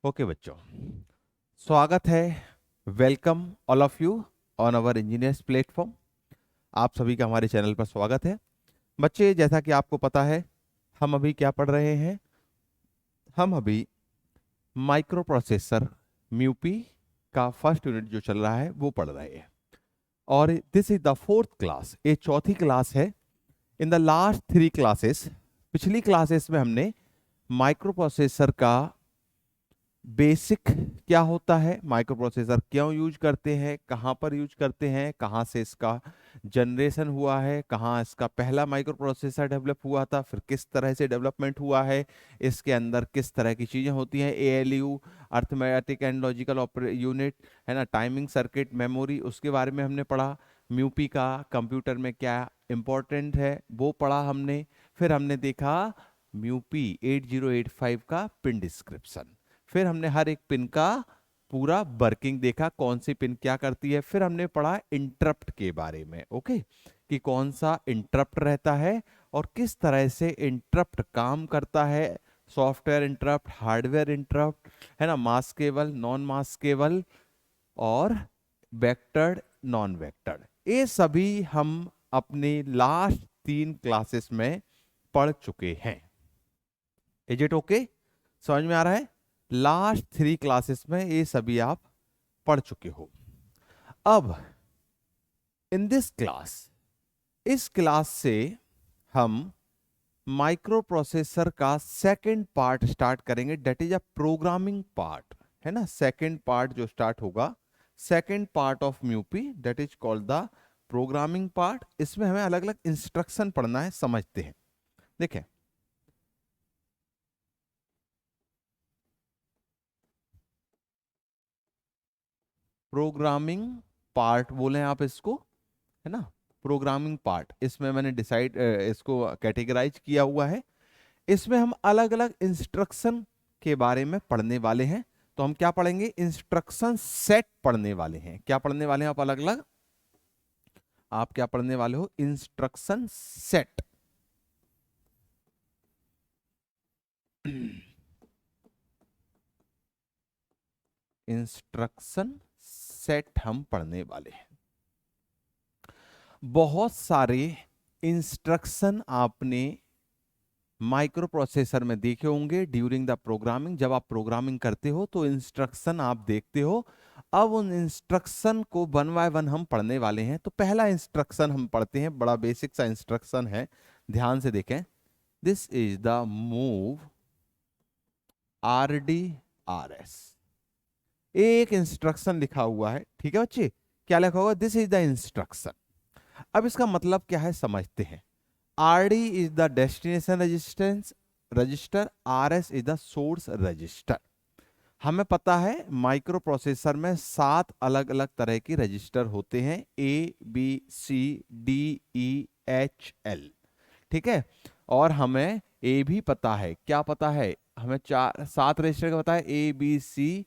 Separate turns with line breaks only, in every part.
Okay बच्चों, स्वागत है। Welcome all of you on our engineers platform. आप सभी का हमारे चैनल पर स्वागत है। बच्चे, जैसा कि आपको पता है, हम अभी क्या पढ़ रहे हैं? हम अभी माइक्रो प्रोसेसर म्यूपी का फर्स्ट यूनिट जो चल रहा है वो पढ़ रहे हैं, और this is the fourth class, ये चौथी क्लास है। इन द लास्ट 3 क्लासेस, पिछली क्लासेस में हमने माइक्रो प्रोसेसर का बेसिक क्या होता है, माइक्रो प्रोसेसर क्यों यूज करते हैं, कहाँ पर यूज करते हैं, कहाँ से इसका जनरेशन हुआ है, कहाँ इसका पहला माइक्रो प्रोसेसर डेवलप हुआ था, फिर किस तरह से डेवलपमेंट हुआ है, इसके अंदर किस तरह की चीज़ें होती हैं, ALU arithmetic and logical unit है ना, टाइमिंग सर्किट, मेमोरी, उसके बारे में हमने पढ़ा। म्यूपी का कंप्यूटर में क्या इम्पोर्टेंट है वो पढ़ा हमने। फिर हमने देखा म्यूपी 8085 का पिन डिस्क्रिप्शन। फिर हमने हर एक पिन का पूरा वर्किंग देखा, कौन सी पिन क्या करती है। फिर हमने पढ़ा इंटरप्ट के बारे में, ओके, कि कौन सा इंटरप्ट रहता है और किस तरह से इंटरप्ट काम करता है। सॉफ्टवेयर इंटरप्ट, हार्डवेयर इंटरप्ट, है ना, mask cable, non mask cable, और वेक्टर्ड, नॉन वेक्टर्ड, ये सभी हम अपने लास्ट 3 क्लासेस में पढ़ चुके हैं। Is it okay? समझ में आ रहा है? लास्ट 3 क्लासेस में ये सभी आप पढ़ चुके हो। अब इन दिस क्लास, इस क्लास से हम माइक्रो प्रोसेसर का सेकंड पार्ट स्टार्ट करेंगे, that is a programming part, है ना। सेकंड पार्ट जो स्टार्ट होगा, second part of mu P, that is called the programming part. इसमें हमें अलग अलग इंस्ट्रक्शन पढ़ना है, समझते हैं। देखें, प्रोग्रामिंग पार्ट बोले आप इसको, है ना, प्रोग्रामिंग पार्ट। इसमें मैंने डिसाइड इसको कैटेगराइज किया हुआ है। इसमें हम अलग अलग इंस्ट्रक्शन के बारे में पढ़ने वाले हैं। तो हम क्या पढ़ेंगे? इंस्ट्रक्शन सेट पढ़ने वाले हैं। क्या पढ़ने वाले हैं आप? अलग अलग आप क्या पढ़ने वाले हो? Instruction set. इंस्ट्रक्शन सेट हम पढ़ने वाले हैं। बहुत सारे इंस्ट्रक्शन आपने माइक्रो प्रोसेसर में देखे होंगे ड्यूरिंग द प्रोग्रामिंग। जब आप प्रोग्रामिंग करते हो तो इंस्ट्रक्शन आप देखते हो। अब उन इंस्ट्रक्शन को वन बाय वन हम पढ़ने वाले हैं। तो पहला इंस्ट्रक्शन हम पढ़ते हैं, बड़ा बेसिक सा इंस्ट्रक्शन है, ध्यान से देखें। This is the move RD RS। एक इंस्ट्रक्शन लिखा हुआ है, ठीक है बच्चे? क्या लिखा हुआ? This is the instruction. अब इसका मतलब क्या है समझते हैं। RD is the destination register, RS is the source register. हमें पता है माइक्रो प्रोसेसर में 7 अलग अलग तरह के रजिस्टर होते हैं, ABCDEHL, ठीक है। और हमें ये भी पता है, क्या पता है हमें? 7 रजिस्टर का पता है, ABCDEHL।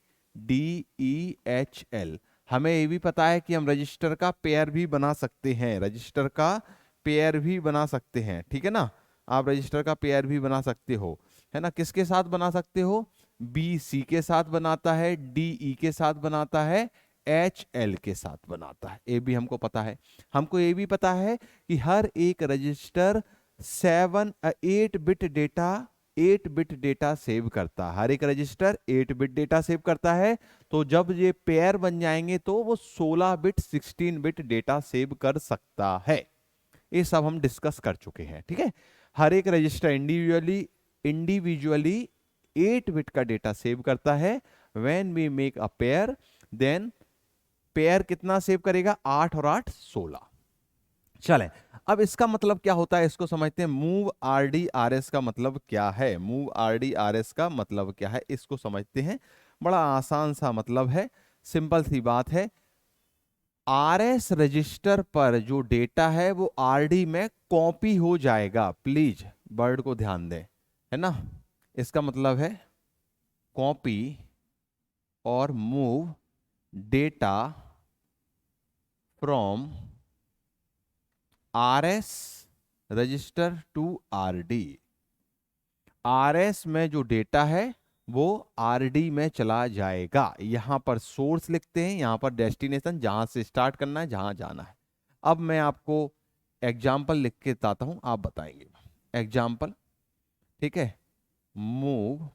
हमें ये भी पता है कि हम रजिस्टर का पेयर भी बना सकते हैं, रजिस्टर का पेयर भी बना सकते हैं, ठीक है ना। आप रजिस्टर का पेयर भी बना सकते हो, है ना। किसके साथ बना सकते हो? BC के साथ बनाता है, DE के साथ बनाता है, HL के साथ बनाता है। ये भी हमको पता है। हमको ये भी पता है कि हर एक रजिस्टर 8 बिट डेटा सेव करता है। हर एक रजिस्टर 8 बिट डेटा सेव करता है। तो जब ये पेयर बन जाएंगे तो वो 16 बिट 16 बिट डेटा सेव कर सकता है। ये सब हम डिस्कस कर चुके हैं, ठीक है। हर एक रजिस्टर इंडिविजुअली 8 बिट का डेटा सेव करता है। When we make a pair, then pair कितना सेव करेगा? 8 और 8 16। चलें, अब इसका मतलब क्या होता है इसको समझते हैं। मूव RD RS का मतलब क्या है? मूव RD RS का मतलब क्या है इसको समझते हैं। बड़ा आसान सा मतलब है, सिंपल सी बात है। RS रजिस्टर पर जो डेटा है वो RD में कॉपी हो जाएगा। प्लीज वर्ड को ध्यान दें, है ना। इसका मतलब है कॉपी और move data from RS register to RD। RS में जो डेटा है वो आरडी में चला जाएगा। यहां पर सोर्स लिखते हैं, यहां पर डेस्टिनेशन, जहां से स्टार्ट करना है, जहां जाना है। अब मैं आपको एग्जाम्पल लिख के बताता हूं, आप बताएंगे एग्जाम्पल। ठीक है, मूव,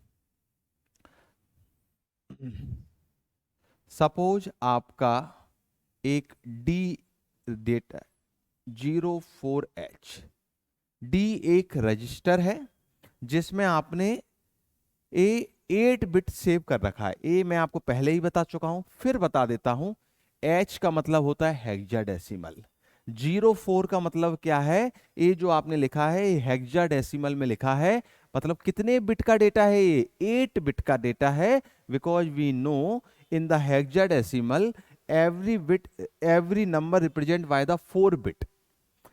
सपोज आपका एक डी डेटा 04H, डी एक रजिस्टर है जिसमें आपने ए 8 बिट सेव कर रखा है। ए मैं आपको पहले ही बता चुका हूं, फिर बता देता हूं। एच का मतलब होता है हेक्साडेसिमल। 04 का मतलब क्या है? ये जो आपने लिखा है ये हेक्साडेसिमल में लिखा है, मतलब कितने बिट का डेटा है? ये 8 बिट का डेटा है। Because we know in the hexadecimal every bit, every number represent by the 4 bit.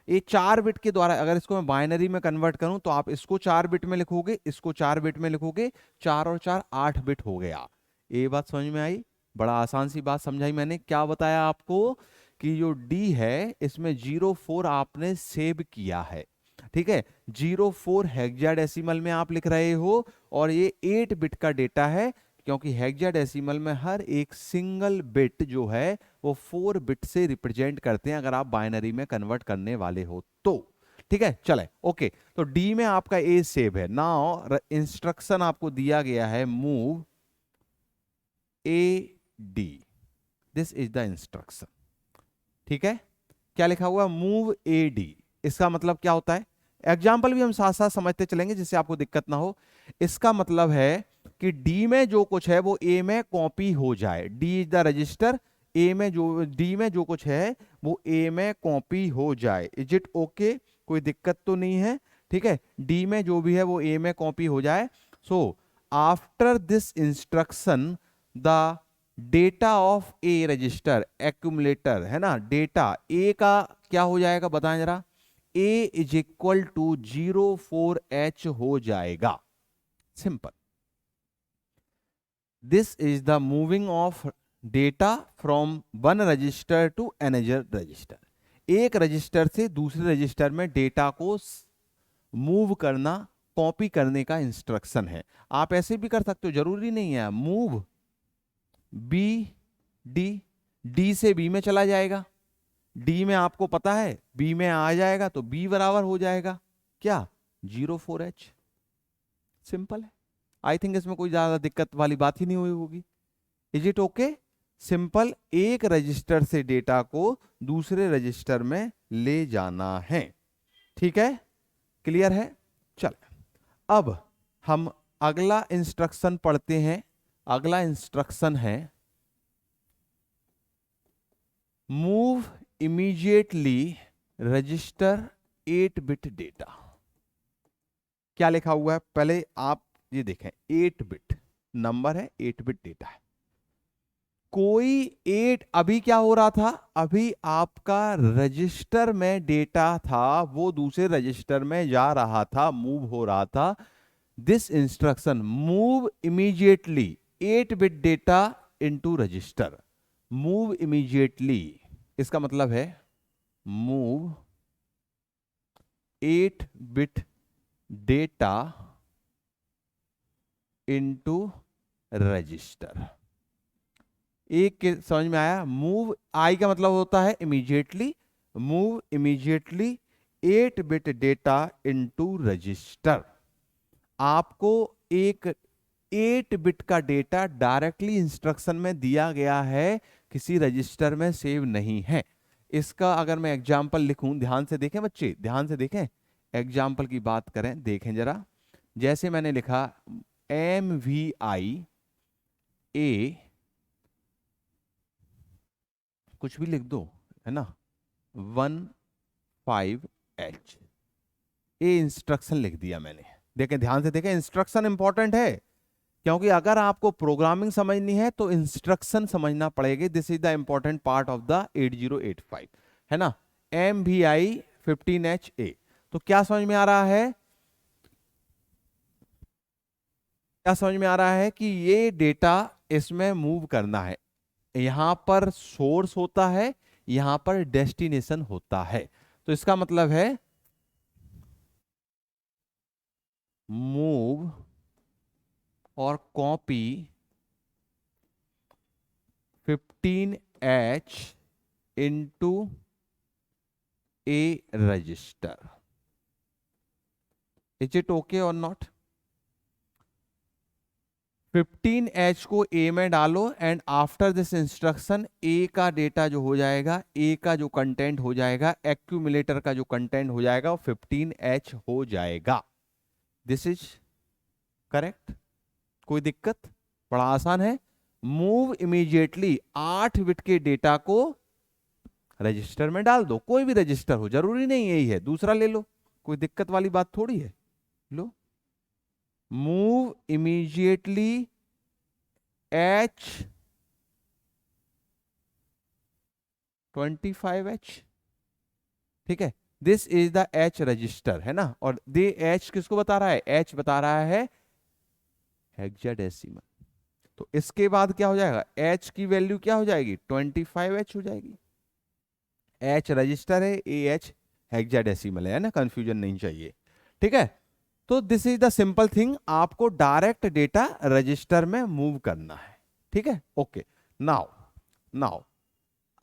ये 4 बिट के द्वारा, अगर इसको मैं बाइनरी में कन्वर्ट करूं तो आप इसको 4 बिट में लिखोगे, इसको 4 बिट में लिखोगे, 4 और 4 8 बिट हो गया। ये बात समझ में आई? बड़ा आसान सी बात समझाई मैंने। क्या बताया आपको कि जो डी है इसमें 04 आपने सेव किया है। ठीक है, 04 हेक्साडेसिमल में आप लिख रहे हो और ये 8 बिट का डेटा है, क्योंकि हेक्साडेसिमल में हर एक सिंगल बिट जो है वो 4 बिट से रिप्रेजेंट करते हैं, अगर आप बाइनरी में कन्वर्ट करने वाले हो तो। ठीक है, चले ओके। तो डी में आपका ए सेव है। नाउ इंस्ट्रक्शन आपको दिया गया है move A D, this is the instruction. ठीक है, क्या लिखा हुआ? Move A D. इसका मतलब क्या होता है? एग्जाम्पल भी हम साथ साथ समझते चलेंगे जिससे आपको दिक्कत ना हो। इसका मतलब है कि डी में जो कुछ है वो ए में कॉपी हो जाए। डी इज द रजिस्टर, ए में जो, डी में जो कुछ है वो ए में कॉपी हो जाए। Is it okay? कोई दिक्कत तो नहीं है? ठीक है, डी में जो भी है वो ए में कॉपी हो जाए। So after this instruction the data of A register accumulator, है ना, डेटा ए का क्या हो जाएगा बताएं जरा? ए इज इक्वल टू 04H हो जाएगा। Simple. This is the moving of data from one register to another register. एक रजिस्टर से दूसरे रजिस्टर में डेटा को मूव करना, कॉपी करने का इंस्ट्रक्शन है। आप ऐसे भी कर सकते हो, जरूरी नहीं है। मूव बी डी, डी से बी में चला जाएगा। डी में आपको पता है बी में आ जाएगा तो बी बराबर हो जाएगा क्या? 04H। सिंपल है। आई थिंक इसमें कोई ज्यादा दिक्कत वाली बात ही नहीं हुई होगी। Is it okay? सिंपल, एक रजिस्टर से डेटा को दूसरे रजिस्टर में ले जाना है। ठीक है, क्लियर है? चल, अब हम अगला इंस्ट्रक्शन पढ़ते हैं। अगला इंस्ट्रक्शन है move immediately register 8 bit data. क्या लिखा हुआ है पहले आप ये देखें, 8 बिट नंबर है, 8 बिट डेटा है। कोई 8, अभी क्या हो रहा था? अभी आपका रजिस्टर में डेटा था, वो दूसरे रजिस्टर में जा रहा था, मूव हो रहा था। This instruction move immediately 8 bit data into register. Move immediately, इसका मतलब है move 8 bit data into register. एक के समझ में आया? मूव आई का मतलब होता है immediately. Move immediately 8 bit data into register. आपको एक 8 बिट का डेटा डायरेक्टली इंस्ट्रक्शन में दिया गया है, किसी रजिस्टर में सेव नहीं है। इसका अगर मैं एग्जाम्पल लिखूं, ध्यान से देखें बच्चे, ध्यान से देखें, एग्जाम्पल की बात करें, देखें जरा। जैसे मैंने लिखा MVI A, कुछ भी लिख दो, है ना, 15H, ये इंस्ट्रक्शन लिख दिया मैंने। देखें, ध्यान से देखें, इंस्ट्रक्शन इंपॉर्टेंट है, क्योंकि अगर आपको प्रोग्रामिंग समझनी है तो इंस्ट्रक्शन समझना पड़ेगी। This is the important part of the 8085, है ना। MVI 15HA। तो क्या समझ में आ रहा है? क्या समझ में आ रहा है कि ये डेटा इसमें मूव करना है। यहां पर सोर्स होता है, यहां पर डेस्टिनेशन होता है। तो इसका मतलब है मूव और copy 15H into a register. Is it okay or not? 15H को A में डालो and after this instruction A का डेटा जो हो जाएगा, A का जो कंटेंट हो जाएगा, एक्यूमुलेटर का जो कंटेंट हो जाएगा वो 15H हो जाएगा. This is correct? कोई दिक्कत? बड़ा आसान है. मूव इमीडिएटली 8 बिट के डेटा को रजिस्टर में डाल दो. कोई भी रजिस्टर हो, जरूरी नहीं यही है, दूसरा ले लो, कोई दिक्कत वाली बात थोड़ी है. लो, मूव इमीडिएटली H 25H. ठीक है, this is the H register, है ना. और दे H किसको बता रहा है? H बता रहा है हेक्साडेसिमल. तो इसके बाद क्या हो जाएगा? H की वैल्यू क्या हो जाएगी? 25H हो जाएगी. H रजिस्टर है, AH हेक्साडेसिमल है ना, कंफ्यूजन नहीं चाहिए. ठीक है, तो this is the simple thing. आपको डायरेक्ट डेटा रजिस्टर में मूव करना है. ठीक है, ओके. नाउ नाउ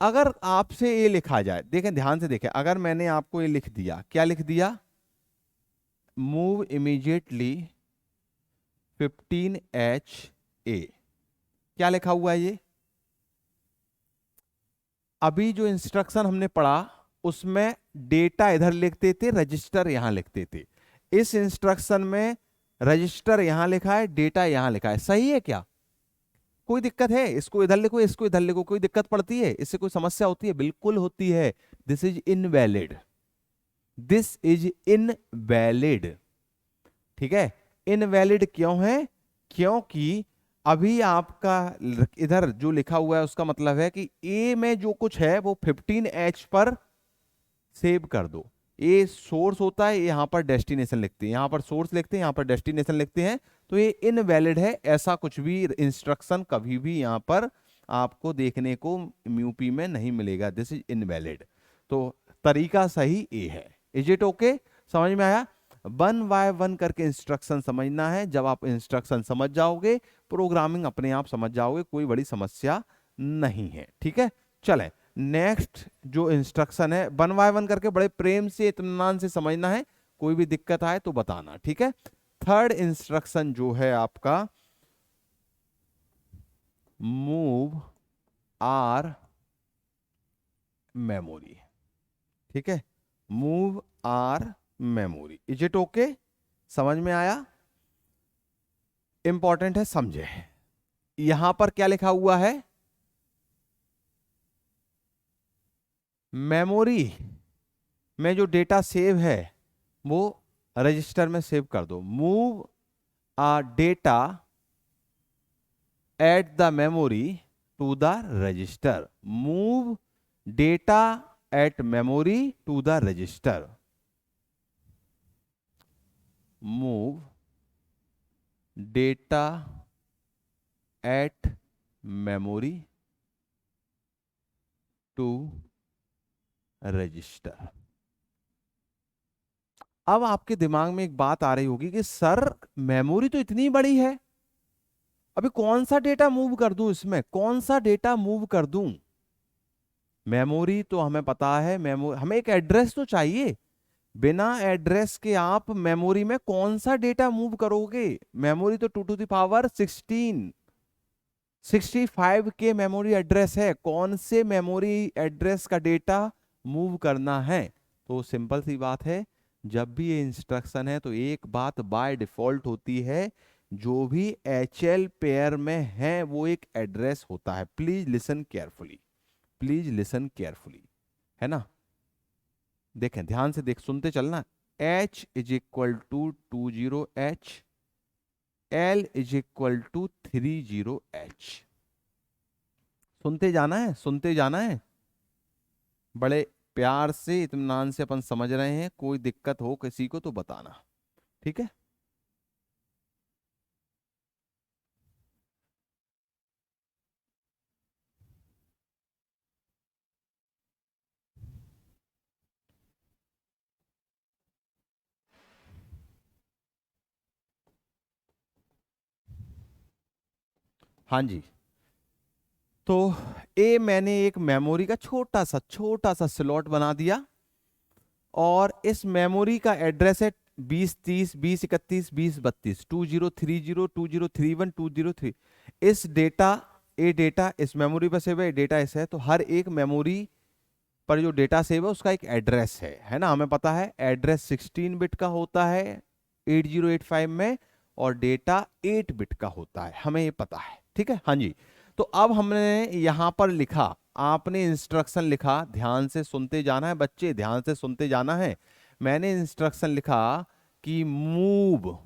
अगर आपसे ये लिखा जाए, देखें ध्यान से देखें, अगर मैंने आपको ये लिख दिया, क्या लिख दिया? Move immediately 15HA. क्या लिखा हुआ है ये? अभी जो इंस्ट्रक्शन हमने पढ़ा उसमें डेटा इधर लिखते थे, रजिस्टर यहां लिखते थे. इस इंस्ट्रक्शन में रजिस्टर यहां लिखा है, डेटा यहां लिखा है. सही है क्या? कोई दिक्कत है? इसको इधर लिखो, इसको इधर लिखो, कोई दिक्कत पड़ती है? इससे कोई समस्या होती है? बिल्कुल होती है. This is invalid. This is invalid. ठीक है, इनवैलिड क्यों है? क्योंकि अभी आपका इधर जो लिखा हुआ है उसका मतलब है कि ए में जो कुछ है वो 15H पर सेव कर दो. ये सोर्स होता है, यहां पर डेस्टिनेशन लिखते हैं, यहां पर सोर्स लिखते हैं, यहां पर डेस्टिनेशन लिखते हैं. तो ये इनवैलिड है. ऐसा कुछ भी इंस्ट्रक्शन कभी भी यहां पर आपको देखने को म्यूपी में नहीं मिलेगा. This is invalid. तो तरीका सही ए है. Is it okay? समझ में आया? 1 बाय 1 करके इंस्ट्रक्शन समझना है. जब आप इंस्ट्रक्शन समझ जाओगे, प्रोग्रामिंग अपने आप समझ जाओगे, कोई बड़ी समस्या नहीं है. ठीक है, चलें नेक्स्ट जो इंस्ट्रक्शन है, 1 बाय 1 करके बड़े प्रेम से इत्मीनान से समझना है. कोई भी दिक्कत आए तो बताना. ठीक है, थर्ड इंस्ट्रक्शन जो है आपका मूव आर मेमोरी. ठीक है, move R memory. Is it okay? समझ में आया? इंपॉर्टेंट है, समझे. यहां पर क्या लिखा हुआ है? मेमोरी में जो डेटा सेव है वो रजिस्टर में सेव कर दो. Move a data at the memory to the register. Move data at memory to the register. Move data at memory to register. अब आपके दिमाग में एक बात आ रही होगी कि सर मेमोरी तो इतनी बड़ी है, अभी कौन सा डेटा मूव कर दूं, इसमें कौन सा डेटा मूव कर दूं? मेमोरी तो हमें पता है, मेमोरी हमें एक एड्रेस तो चाहिए. बिना एड्रेस के आप मेमोरी में कौन सा डेटा मूव करोगे? मेमोरी तो 2 टू द पावर 16 65 के मेमोरी एड्रेस है. कौन से मेमोरी एड्रेस का डेटा मूव करना है? तो सिंपल सी बात है, जब भी ये इंस्ट्रक्शन है तो एक बात बाय डिफॉल्ट होती है, जो भी HL पेयर में है वो एक एड्रेस होता है. Please listen carefully, please listen carefully, है ना. देखें ध्यान से, देख सुनते चलना. H is equal to 20H, L is equal to 30H. सुनते जाना है, सुनते जाना है. बड़े प्यार से इत्मीनान से अपन समझ रहे हैं. कोई दिक्कत हो किसी को तो बताना. ठीक है, हाँ जी। तो ए मैंने एक मेमोरी का छोटा सा स्लॉट बना दिया और इस मेमोरी का एड्रेस है 2030 2031 2032 2030 2031 इस डेटा, ये डेटा इस मेमोरी पर सेव है, डेटा इस है। तो हर एक मेमोरी पर जो डेटा सेव है उसका एक एड्रेस है ना। हमें पता है एड्रेस 16 बिट का होता है 8085 में और डेटा 8 बिट का होता है, हमें ये पता है, ठीक है। हाँ जी। तो अब हमने यहां पर लिखा, आपने इंस्ट्रक्शन लिखा, ध्यान से सुनते जाना है बच्चे, ध्यान से सुनते जाना है। मैंने इंस्ट्रक्शन लिखा कि मूव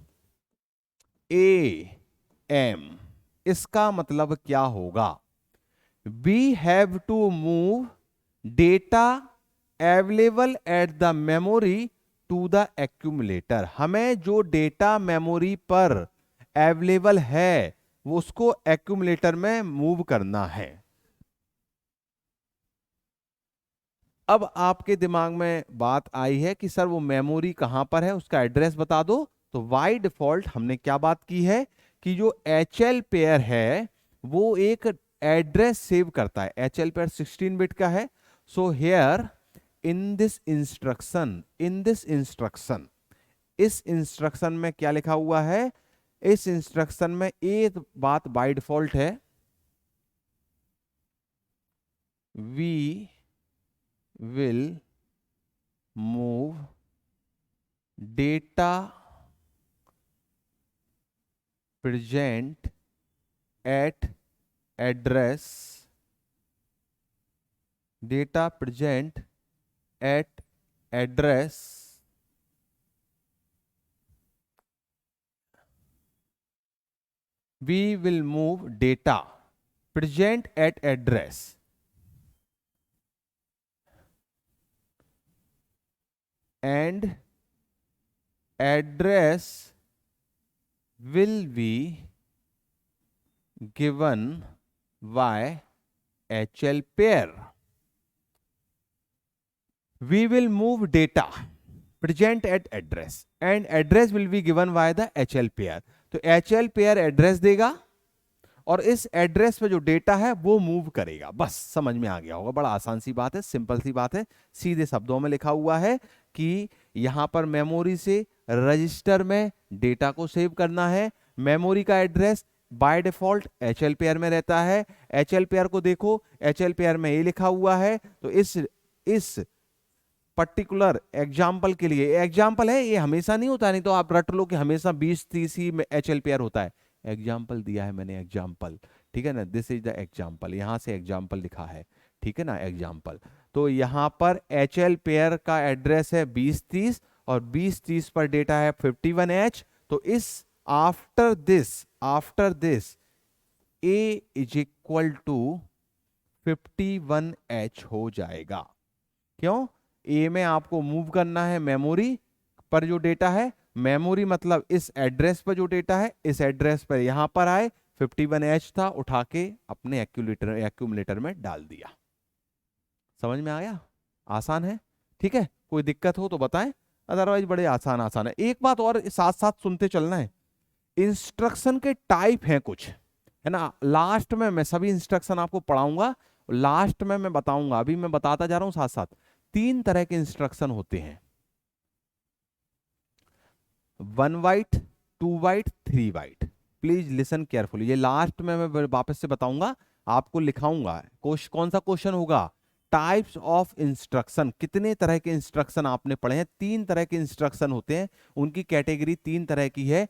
ए एम, इसका मतलब क्या होगा? We have to move data available at the memory to the accumulator. हमें जो डेटा मेमोरी पर अवेलेबल है वो उसको एक्यूमुलेटर में मूव करना है। अब आपके दिमाग में बात आई है कि सर वो मेमोरी कहां पर है, उसका एड्रेस बता दो। तो बाय डिफॉल्ट हमने क्या बात की है कि जो HL पेयर है वो एक एड्रेस सेव करता है। HL पेयर 16 बिट का है। So here in this instruction, इस इंस्ट्रक्शन में क्या लिखा हुआ है? इस इंस्ट्रक्शन में एक बात बाय डिफॉल्ट है, we will move data present at address, data present at address we will move data present at address and address will be given by HL pair. We will move data present at address and address will be given by the HL pair. तो HL pair address देगा और इस address पे जो data है वो move करेगा। बस समझ में आ गया होगा, बड़ा आसान सी बात है, सिंपल सी बात है। सीधे शब्दों में लिखा हुआ है कि यहां पर मेमोरी से रजिस्टर में डेटा को सेव करना है। मेमोरी का address by default HL pair में रहता है। HL पेयर को देखो, HL पेयर में ये लिखा हुआ है। तो इस पर्टिकुलर एग्जाम्पल के लिए, एग्जाम्पल है, ये हमेशा नहीं होता, नहीं तो आप रट लो कि हमेशा 20-30 ही में HL पेयर होता है। एग्जाम्पल दिया है मैंने, एग्जाम्पल, ठीक है ना। दिस इज द एग्जाम्पल, यहां से एग्जाम्पल लिखा है, ठीक है ना, एग्जाम्पल। तो यहां पर HL पेयर का एड्रेस है 20-30 और 20-30 पर डेटा है 51H। तो इस after this A is equal to 51H हो जाएगा। क्यों? ए में आपको मूव करना है मेमोरी पर जो डेटा है, मेमोरी मतलब इस एड्रेस पर जो डेटा है, इस एड्रेस पर यहां पर आए, 51H था, उठा के अपने एक्यूमुलेटर में डाल दिया। समझ में आया? आसान है, ठीक है। कोई दिक्कत हो तो बताएं, अदरवाइज बड़े आसान है। एक बात और साथ साथ सुनते चलना है, इंस्ट्रक्शन के टाइप हैं कुछ, है ना। लास्ट में मैं सभी इंस्ट्रक्शन आपको पढ़ाऊंगा, लास्ट में मैं बताऊंगा, अभी मैं बताता जा रहा हूं साथ साथ। 3 तरह के इंस्ट्रक्शन होते हैं, 1 byte, 2 byte, 3 byte. Please listen carefully, ये लास्ट में मैं वापस से बताऊंगा, आपको लिखाऊंगा। कौन सा क्वेश्चन होगा? टाइप्स ऑफ इंस्ट्रक्शन, कितने तरह के इंस्ट्रक्शन आपने पढ़े हैं? 3 तरह के इंस्ट्रक्शन होते हैं, उनकी कैटेगरी 3 तरह की है,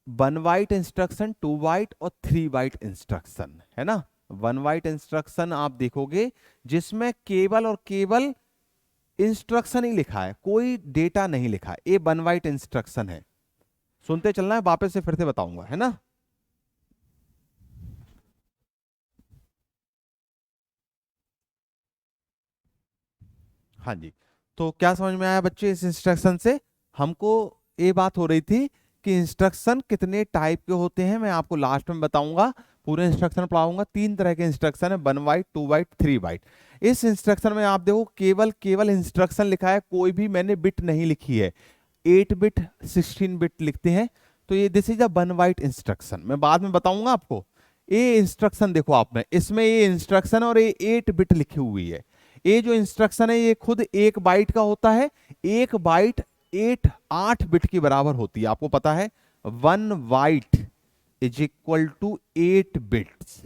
1 बाइट इंस्ट्रक्शन, 2 बाइट और 3 बाइट इंस्ट्रक्शन, है ना। 1 बाइट इंस्ट्रक्शन आप देखोगे जिसमें केवल और केवल इंस्ट्रक्शन ही लिखा है, कोई डेटा नहीं लिखा है, ये 1 बाइट इंस्ट्रक्शन है। सुनते चलना है, वापस से फिर से बताऊंगा, है ना। हाँ जी। तो क्या समझ में आया बच्चे इस इंस्ट्रक्शन से? हमको ये बात हो रही थी कि इंस्ट्रक्शन कितने टाइप के होते हैं, मैं आपको लास्ट में बताऊंगा, पूरे इंस्ट्रक्शन पढ़ाऊंगा। 3 तरह के इंस्ट्रक्शन है, 1 बाइट, 2 बाइट, 3 बाइट। इस इंस्ट्रक्शन में आप देखो केवल इंस्ट्रक्शन लिखा है, कोई भी मैंने बिट नहीं लिखी है। 8 बिट 16 बिट लिखते हैं। तो ये this is a 1 byte instruction, मैं बाद में बताऊंगा आपको। ये इंस्ट्रक्शन देखो आपने, इसमें ये इंस्ट्रक्शन और ये 8 बिट लिखी हुई है। ये जो इंस्ट्रक्शन है ये खुद 1 बाइट का होता है। 1 बाइट 8 बिट की बराबर होती है, आपको पता है। 1 byte is equal to 8 bits.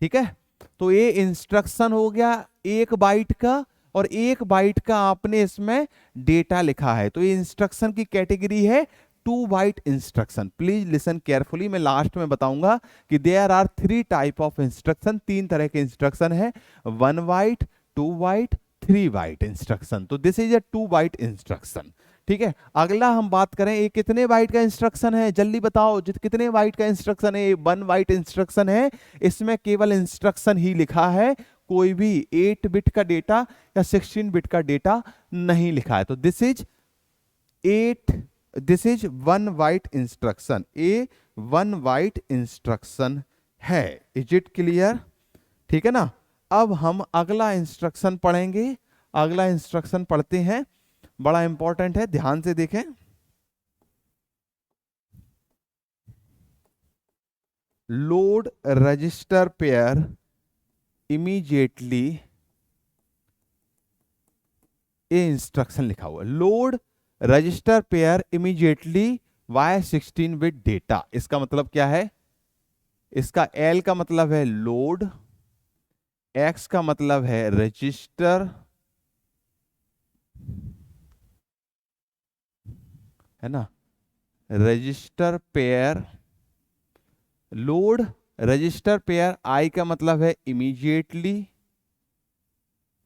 ठीक है, तो ये इंस्ट्रक्शन हो गया 1 बाइट का, और 1 बाइट का आपने इसमें डेटा लिखा है, तो ये इंस्ट्रक्शन की कैटेगरी है 2 byte instruction. Please listen carefully, मैं लास्ट में बताऊंगा कि there are 3 type of instruction, 3 तरह के इंस्ट्रक्शन है, 1 बाइट, 2 बाइट, 3 बाइट इंस्ट्रक्शन। तो this is a 2 byte instruction. ठीक है, अगला हम बात करें ये कितने बाइट का इंस्ट्रक्शन है, जल्दी बताओ कितने बाइट का इंस्ट्रक्शन है। ये 1 बाइट इंस्ट्रक्शन है, इसमें केवल इंस्ट्रक्शन ही लिखा है, कोई भी 8 बिट का डेटा या 16 बिट का डेटा नहीं लिखा है। तो this is 1 byte instruction, a 1 byte instruction है। Is it clear? ठीक है ना। अब हम अगला इंस्ट्रक्शन पढ़ेंगे। अगला इंस्ट्रक्शन पढ़ते हैं, बड़ा इंपॉर्टेंट है, ध्यान से देखें। लोड रजिस्टर पेयर इमीडिएटली, ये इंस्ट्रक्शन लिखा हुआ है, load register pair immediately by 16 bit data. इसका मतलब क्या है? इसका L का मतलब है लोड, X का मतलब है रजिस्टर, है ना, register pair, load register pair, I का मतलब है immediately,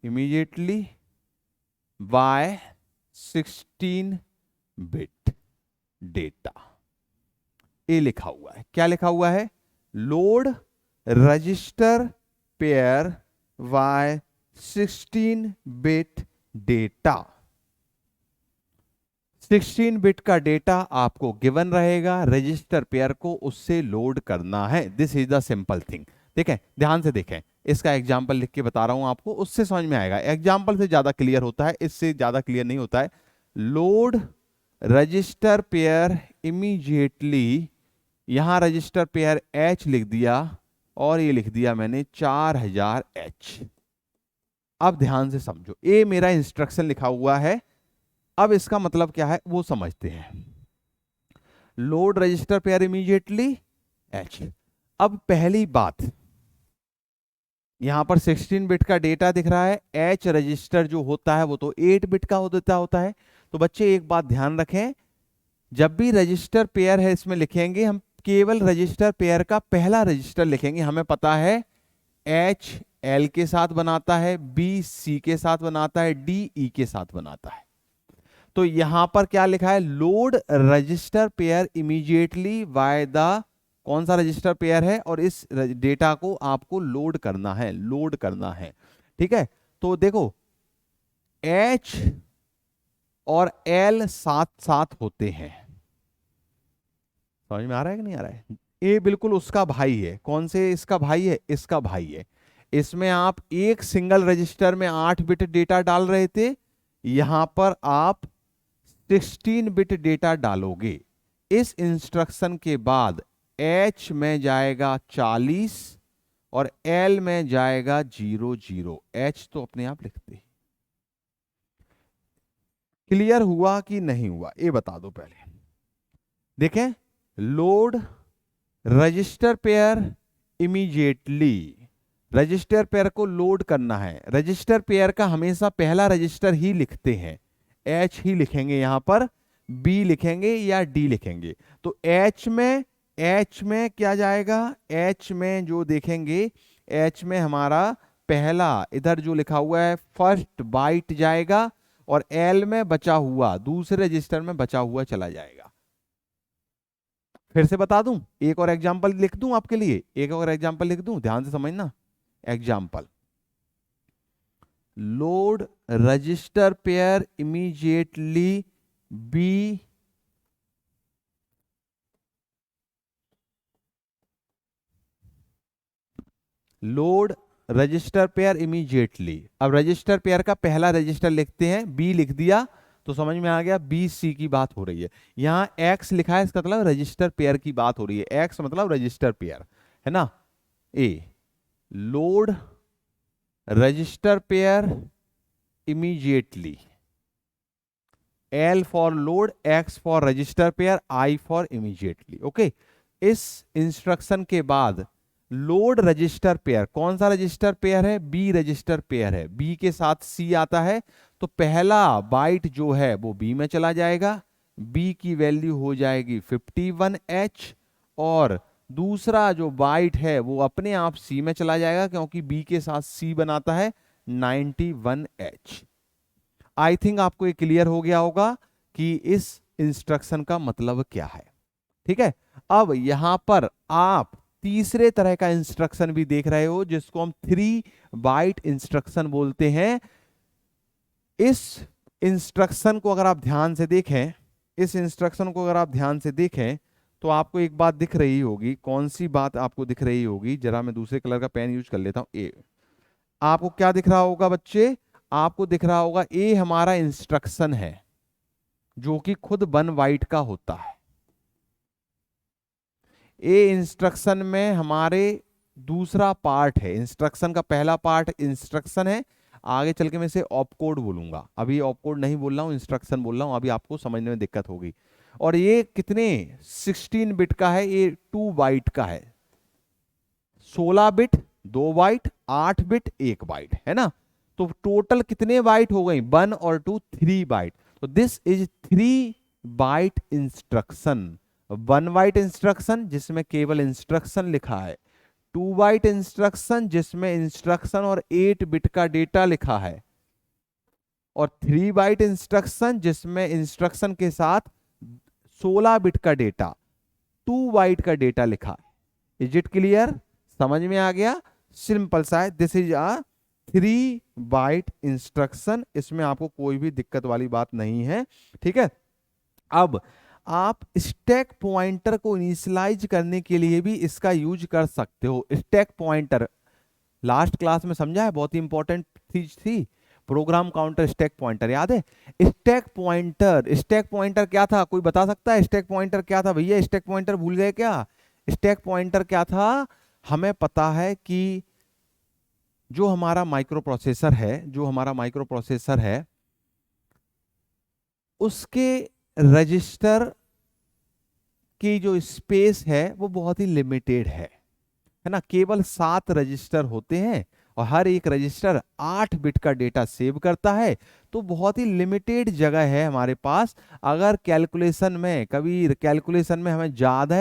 immediately by 16 bit data. ये लिखा हुआ है, क्या लिखा हुआ है? Load register pair by 16 bit data. 16 bit का डेटा आपको गिवन रहेगा, रजिस्टर पेयर को उससे लोड करना है। This is the simple thing. देखें, ध्यान से देखें, इसका एग्जाम्पल लिख के बता रहा हूं आपको, उससे समझ में आएगा। एग्जाम्पल से ज्यादा क्लियर होता है, इससे ज्यादा क्लियर नहीं होता है। लोड रजिस्टर पेयर इमीडिएटली, यहां रजिस्टर पेयर H लिख दिया और ये लिख दिया मैंने 4000 H। अब ध्यान से समझो, ये मेरा इंस्ट्रक्शन लिखा हुआ है। अब इसका मतलब क्या है वो समझते हैं। Load register pair immediately H। अब पहली बात, यहां पर 16 बिट का डेटा दिख रहा है, H रजिस्टर जो होता है वो तो 8 बिट का होता है। तो बच्चे एक बात ध्यान रखें, जब भी रजिस्टर पेयर है इसमें लिखेंगे, हम केवल रजिस्टर पेयर का पहला रजिस्टर लिखेंगे। हमें पता है H L के साथ बनाता है, B C के साथ बनाता है, D E के साथ बनाता है। तो यहां पर क्या लिखा है? Load register pair immediately by the, कौन सा रजिस्टर पेयर है, और इस डेटा को आपको लोड करना है, लोड करना है। ठीक है, तो देखो H और L साथ साथ होते हैं। समझ में आ रहा है कि नहीं आ रहा है? ए बिल्कुल उसका भाई है। कौन से इसका भाई है? इसका भाई है। इसमें आप एक सिंगल रजिस्टर में 8 बिट डेटा डाल रहे थे, यहां पर आप 16 बिट डेटा डालोगे। इस इंस्ट्रक्शन के बाद H में जाएगा 40 और L में जाएगा 00। H तो अपने आप लिखते हैं। क्लियर हुआ कि नहीं हुआ ये बता दो पहले। देखें, load register pair immediately, register pair को लोड करना है। रजिस्टर पेयर का हमेशा पहला रजिस्टर ही लिखते हैं, H ही लिखेंगे, यहां पर B लिखेंगे या D लिखेंगे। तो H में क्या जाएगा? H में जो देखेंगे, H में हमारा पहला इधर जो लिखा हुआ है फर्स्ट बाइट जाएगा, और L में बचा हुआ दूसरे रजिस्टर में बचा हुआ चला जाएगा। फिर से बता दूं, एक और एग्जांपल लिख दूं आपके लिए, एक और एग्जांपल लिख दूं, ध्यान से समझना। Example, load register pair immediately B load register pair immediately. अब रजिस्टर पेयर का पहला रजिस्टर लिखते हैं, B लिख दिया तो समझ में आ गया BC की बात हो रही है। यहां X लिखा है, इसका मतलब रजिस्टर पेयर की बात हो रही है। X मतलब रजिस्टर पेयर, है ना। A load register pair immediately, L for load, X for register pair, I for immediately. Okay, इस इंस्ट्रक्शन के बाद लोड रजिस्टर पेयर, कौन सा रजिस्टर पेयर है? B रजिस्टर पेयर है, B के साथ C आता है, तो पहला बाइट जो है वो B में चला जाएगा, B की वैल्यू हो जाएगी 51H, और दूसरा जो बाइट है वो अपने आप C में चला जाएगा क्योंकि B के साथ C बनाता है 91H। आई थिंक आपको ये क्लियर हो गया होगा कि इस इंस्ट्रक्शन का मतलब क्या है। ठीक है, अब यहां पर आप तीसरे तरह का इंस्ट्रक्शन भी देख रहे हो जिसको हम 3 बाइट इंस्ट्रक्शन बोलते हैं। इस इंस्ट्रक्शन को अगर आप ध्यान से देखें, इस इंस्ट्रक्शन को अगर आप ध्यान से देखें तो आपको एक बात दिख रही होगी। कौन सी बात आपको दिख रही होगी? जरा मैं दूसरे कलर का पेन यूज कर लेता हूं। ए, आपको क्या दिख रहा होगा बच्चे? आपको दिख रहा होगा ए हमारा इंस्ट्रक्शन है जो कि खुद 1 बाइट का होता है। ए इंस्ट्रक्शन में हमारे दूसरा पार्ट है, इंस्ट्रक्शन का पहला पार्ट इंस्ट्रक्शन है। आगे चल के मैं इसे ऑपकोड बोलूंगा, अभी ऑपकोड नहीं बोल रहा हूं, इंस्ट्रक्शन बोल रहा हूं, अभी आपको समझने में दिक्कत होगी। और ये कितने 16 बिट का है, ये 2 बाइट का है। 16 बिट 2 बाइट, 8 बिट 1 बाइट, है ना? तो टोटल कितने बाइट हो गई? 1 और 2 3 बाइट। तो this is 3 byte instruction. 1 byte instruction जिसमें केवल इंस्ट्रक्शन लिखा है, 2 बाइट इंस्ट्रक्शन जिसमें इंस्ट्रक्शन और 8 बिट का डेटा लिखा है, और 3 बाइट इंस्ट्रक्शन जिसमें इंस्ट्रक्शन के साथ 16 बिट का डेटा, 2 बाइट का डेटा लिखा है। Is it clear? समझ में आ गया? सिंपल सा है। This is a 3 byte instruction, इसमें आपको कोई भी दिक्कत वाली बात नहीं है। ठीक है, अब आप स्टैक पॉइंटर को इनिशियलाइज करने के लिए भी इसका यूज कर सकते हो। स्टैक पॉइंटर लास्ट क्लास में समझा है, बहुत ही इंपॉर्टेंट चीज थी। प्रोग्राम काउंटर, स्टैक पॉइंटर, याद है? स्टैक पॉइंटर, स्टैक पॉइंटर क्या था? कोई बता सकता है स्टैक पॉइंटर क्या था? भैया स्टैक पॉइंटर भूल गए क्या? स्टैक पॉइंटर क्या था? हमें पता है कि जो हमारा माइक्रो प्रोसेसर है, जो हमारा माइक्रो प्रोसेसर है उसके रजिस्टर की जो स्पेस है वो बहुत ही लिमिटेड है ना? केवल 7 रजिस्टर होते हैं और हर एक रजिस्टर 8 बिट का डेटा सेव करता है, तो बहुत ही लिमिटेड जगह है हमारे पास। अगर कैलकुलेशन में, कभी कैलकुलेशन में हमें ज्यादा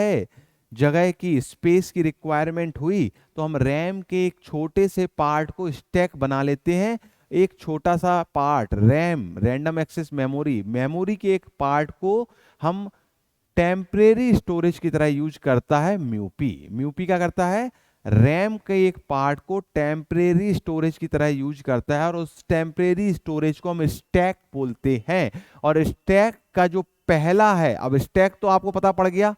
जगह की, स्पेस की रिक्वायरमेंट हुई तो हम रैम के एक छोटे से पार्ट को स्टैक बना लेते हैं। एक छोटा सा part RAM, random access memory, memory के एक पार्ट को हम टेम्परेरी स्टोरेज की तरह यूज करता है म्यूपी। म्यूपी क्या करता है? रैम के एक पार्ट को टेम्परेरी स्टोरेज की तरह यूज करता है, और उस टेम्परेरी स्टोरेज को हम स्टैक बोलते हैं। और स्टैक का जो पहला है, अब स्टैक तो आपको पता पड़ गया।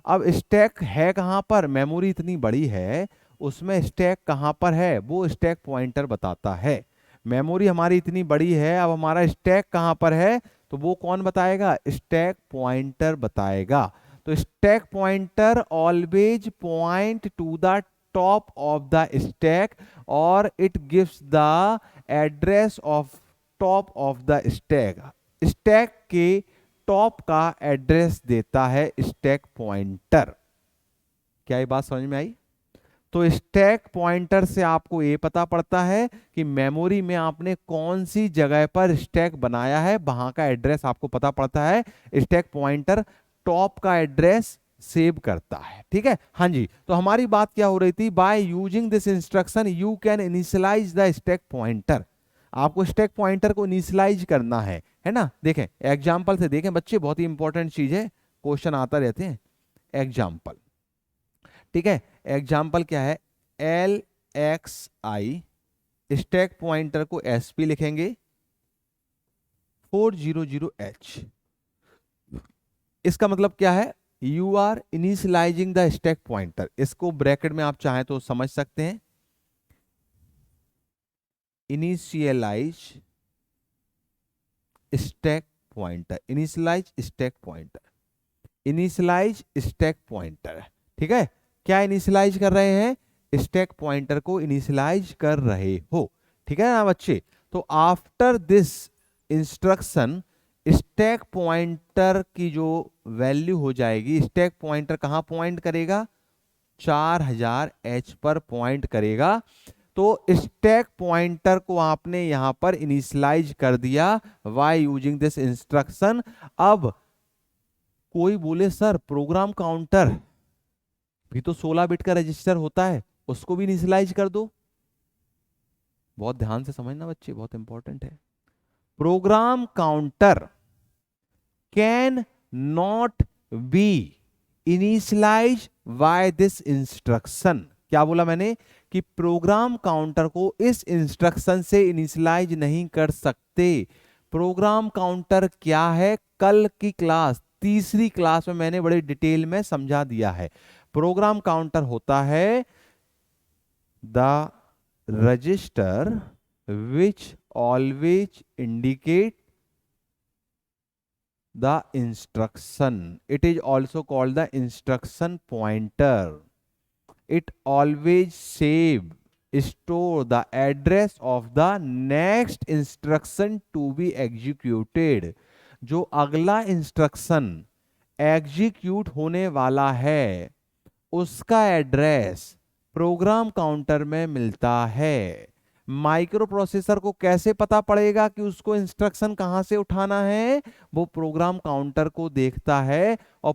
अब स्टैक है कहां पर? मेमोरी इतनी बड़ी है, उसमें स्टैक कहां पर है वो स्टैक पॉइंटर बताता है। मेमोरी हमारी इतनी बड़ी है, अब हमारा स्टैक कहां पर है तो वो कौन बताएगा? स्टैक पॉइंटर बताएगा। तो stack pointer always point to the top of the stack, और it gives the address of top of the stack. Stack के टॉप का एड्रेस देता है स्टैक पॉइंटर। क्या ये बात समझ में आई? तो स्टैक पॉइंटर से आपको ये पता पड़ता है कि मेमोरी में आपने कौन सी जगह पर स्टैक बनाया है, वहां का एड्रेस आपको पता पड़ता है। स्टैक पॉइंटर टॉप का एड्रेस सेव करता है। ठीक है, हाँ जी। तो हमारी बात क्या हो रही थी? By using this instruction you can initialize the stack pointer. आपको स्टैक पॉइंटर को इनिशियलाइज करना है ना? देखें एग्जाम्पल से देखें बच्चे, बहुत ही इंपॉर्टेंट चीज है, क्वेश्चन आता रहते हैं। एग्जाम्पल, ठीक है, एग्जाम्पल क्या है? LXI, स्टैक पॉइंटर को SP लिखेंगे 400H। इसका मतलब क्या है? You are initializing the stack pointer. इसको ब्रैकेट में आप चाहें तो समझ सकते हैं, initialize stack pointer, initialize stack pointer, initialize stack pointer. ठीक है, क्या इनिशियलाइज कर रहे हैं? स्टैक पॉइंटर को इनिशियलाइज कर रहे हो। ठीक है ना बच्चे? तो after this instruction stack pointer की जो वैल्यू हो जाएगी, स्टैक पॉइंटर कहां पॉइंट करेगा? 4000H पर पॉइंट करेगा। तो स्टैक पॉइंटर को आपने यहां पर इनिशियलाइज कर दिया बाय यूजिंग दिस इंस्ट्रक्शन। अब कोई बोले सर प्रोग्राम काउंटर भी तो 16 बिट का रजिस्टर होता है, उसको भी इनिशियलाइज कर दो। बहुत ध्यान से समझना बच्चे, बहुत इंपॉर्टेंट है। Program counter can not be initialize by this instruction. क्या बोला मैंने? कि प्रोग्राम काउंटर को इस इंस्ट्रक्शन से इनिशियलाइज नहीं कर सकते। प्रोग्राम काउंटर क्या है? कल की क्लास, तीसरी क्लास में मैंने बड़े डिटेल में समझा दिया है। प्रोग्राम काउंटर होता है the register which always indicate the instruction. It is also called the instruction pointer. It always store the address of the next instruction to be executed. जो अगला इंस्ट्रक्शन एग्जीक्यूट होने वाला है उसका एड्रेस प्रोग्राम काउंटर में मिलता है। Micro processor को कैसे पता पड़ेगा कि उसको इंस्ट्रक्शन कहां से उठाना है? वो प्रोग्राम काउंटर को देखता है और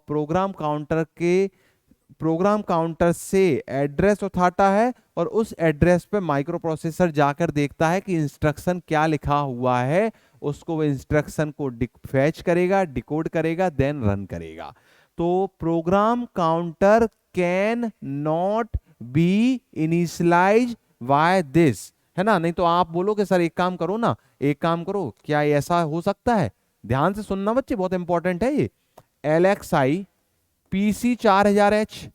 प्रोग्राम काउंटर से एड्रेस उठाता है और उस एड्रेस पे माइक्रो प्रोसेसर जाकर देखता है कि इंस्ट्रक्शन क्या लिखा हुआ है। उसको वो इंस्ट्रक्शन को फैच करेगा, डिकोड करेगा, देन रन करेगा। तो program counter can not be initialize by this, है ना? नहीं तो आप बोलोगे सर एक काम करो ना, एक काम करो, क्या ऐसा हो सकता है? ध्यान से सुनना बच्चे, बहुत इंपॉर्टेंट है ये। LXI PC 4000H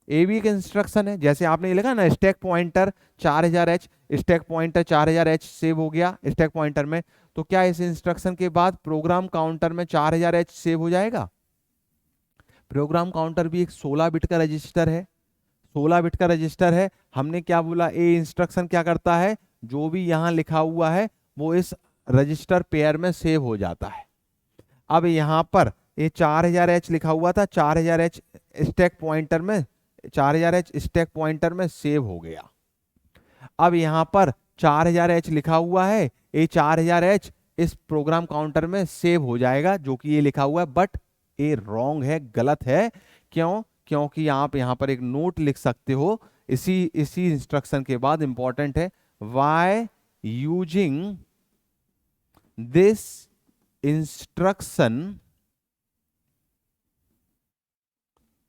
ये भी एक इंस्ट्रक्शन है। जैसे आपने ये लिखा ना stack pointer 4000H, stack pointer 4000H save हो गया स्टैक पॉइंटर में, तो क्या इस इंस्ट्रक्शन के बाद प्रोग्राम काउंटर में 4000H सेव हो जाएगा? प्रोग्राम काउंटर भी एक 16 बिट का रजिस्टर है, 16 बिट का रजिस्टर है। हमने क्या बोला? ए इंस्ट्रक्शन क्या करता है? जो भी यहां लिखा हुआ है वो इस रजिस्टर पेयर में सेव हो जाता है। अब यहां पर ये 4000H लिखा हुआ था, 4000H स्टैक पॉइंटर में, 4000H स्टैक पॉइंटर में सेव हो गया। अब यहां पर 4000H लिखा हुआ है, ये 4000H इस प्रोग्राम काउंटर में सेव हो जाएगा जो कि ये लिखा हुआ है, बट ये रॉन्ग है, गलत है। क्यों? क्योंकि आप यहां पर एक नोट लिख सकते हो इसी इंस्ट्रक्शन के बाद, इंपॉर्टेंट है, by using this instruction,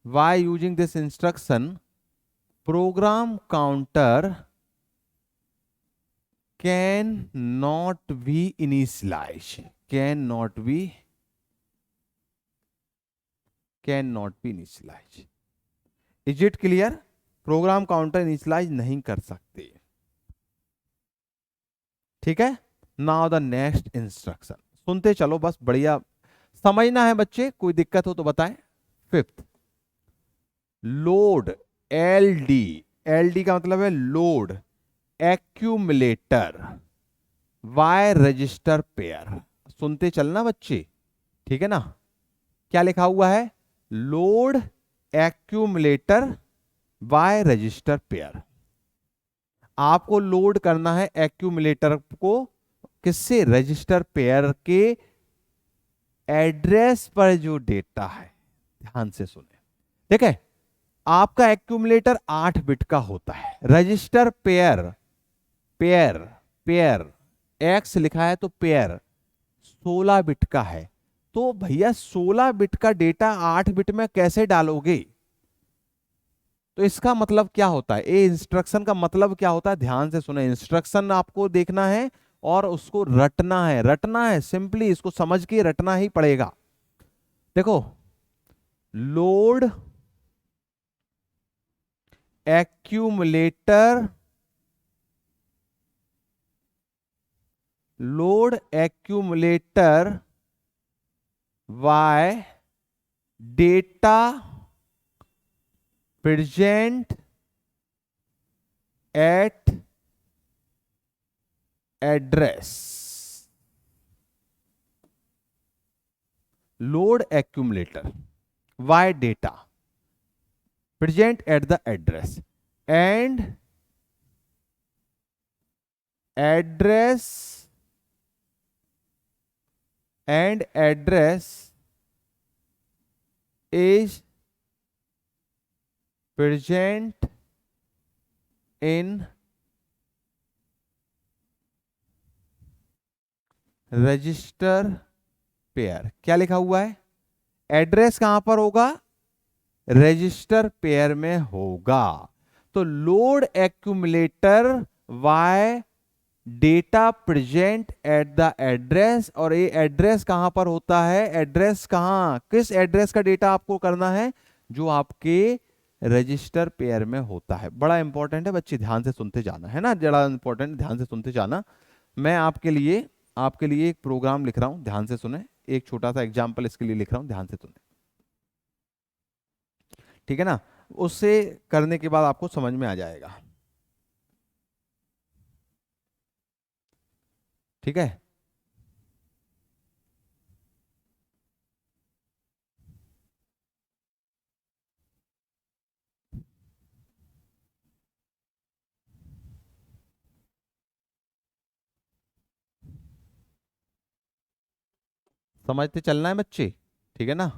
by using this instruction program counter can not be initialize, can not be initialize. Is it clear? Program counter initialize नहीं कर सकते। ठीक है, नाउ द नेक्स्ट इंस्ट्रक्शन सुनते चलो, बस बढ़िया समझना है बच्चे, कोई दिक्कत हो तो बताएं। फिफ्थ, लोड, LD का मतलब है load accumulator by register pair. सुनते चलना बच्चे, ठीक है ना? क्या लिखा हुआ है? Load accumulator by register pair. आपको लोड करना है एक्यूमुलेटर को किससे? रजिस्टर पेयर के एड्रेस पर जो डेटा है। ध्यान से सुने, ठीक है? आपका एक्यूमुलेटर 8 बिट का होता है, रजिस्टर पेयर एक्स लिखा है तो पेयर 16 बिट का है। तो भैया 16 बिट का डेटा 8 बिट में कैसे डालोगे? तो इसका मतलब क्या होता है? ये इंस्ट्रक्शन का मतलब क्या होता है? ध्यान से सुने, इंस्ट्रक्शन आपको देखना है और उसको रटना है, सिंपली इसको समझ के रटना ही पड़ेगा। देखो, load accumulator by data present at address, load accumulator by data present at the address and address is present in register pair. क्या लिखा हुआ है? एड्रेस कहां पर होगा? रजिस्टर पेयर में होगा। तो load accumulator by data present at the address, और ये एड्रेस कहां पर होता है? एड्रेस कहां, किस एड्रेस का डेटा आपको करना है? जो आपके रजिस्टर पेयर में होता है। बड़ा इंपॉर्टेंट है बच्चे, ध्यान से सुनते जाना है ना, बड़ा इंपॉर्टेंट, ध्यान से सुनते जाना। मैं आपके लिए एक प्रोग्राम लिख रहा हूं, ध्यान से सुने। एक छोटा सा एग्जाम्पल इसके लिए लिख रहा हूं, ध्यान से सुने, ठीक है ना? उससे करने के बाद आपको समझ में आ जाएगा, ठीक है? समझते चलना है बच्चे, ठीक है ना?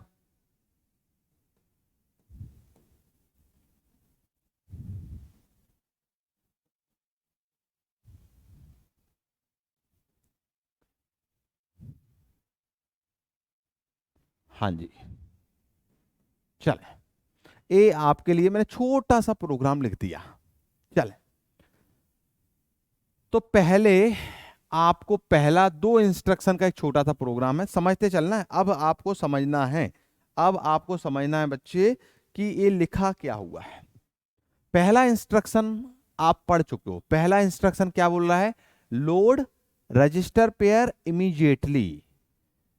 हाँ जी, चले। ये आपके लिए मैंने छोटा सा प्रोग्राम लिख दिया। चले, तो पहले आपको पहला 2 इंस्ट्रक्शन का एक छोटा सा प्रोग्राम है, समझते चलना है। अब आपको समझना है, अब आपको समझना है बच्चे कि ये लिखा क्या हुआ है। पहला इंस्ट्रक्शन आप पढ़ चुके हो। पहला इंस्ट्रक्शन क्या बोल रहा है? Load register pair immediately.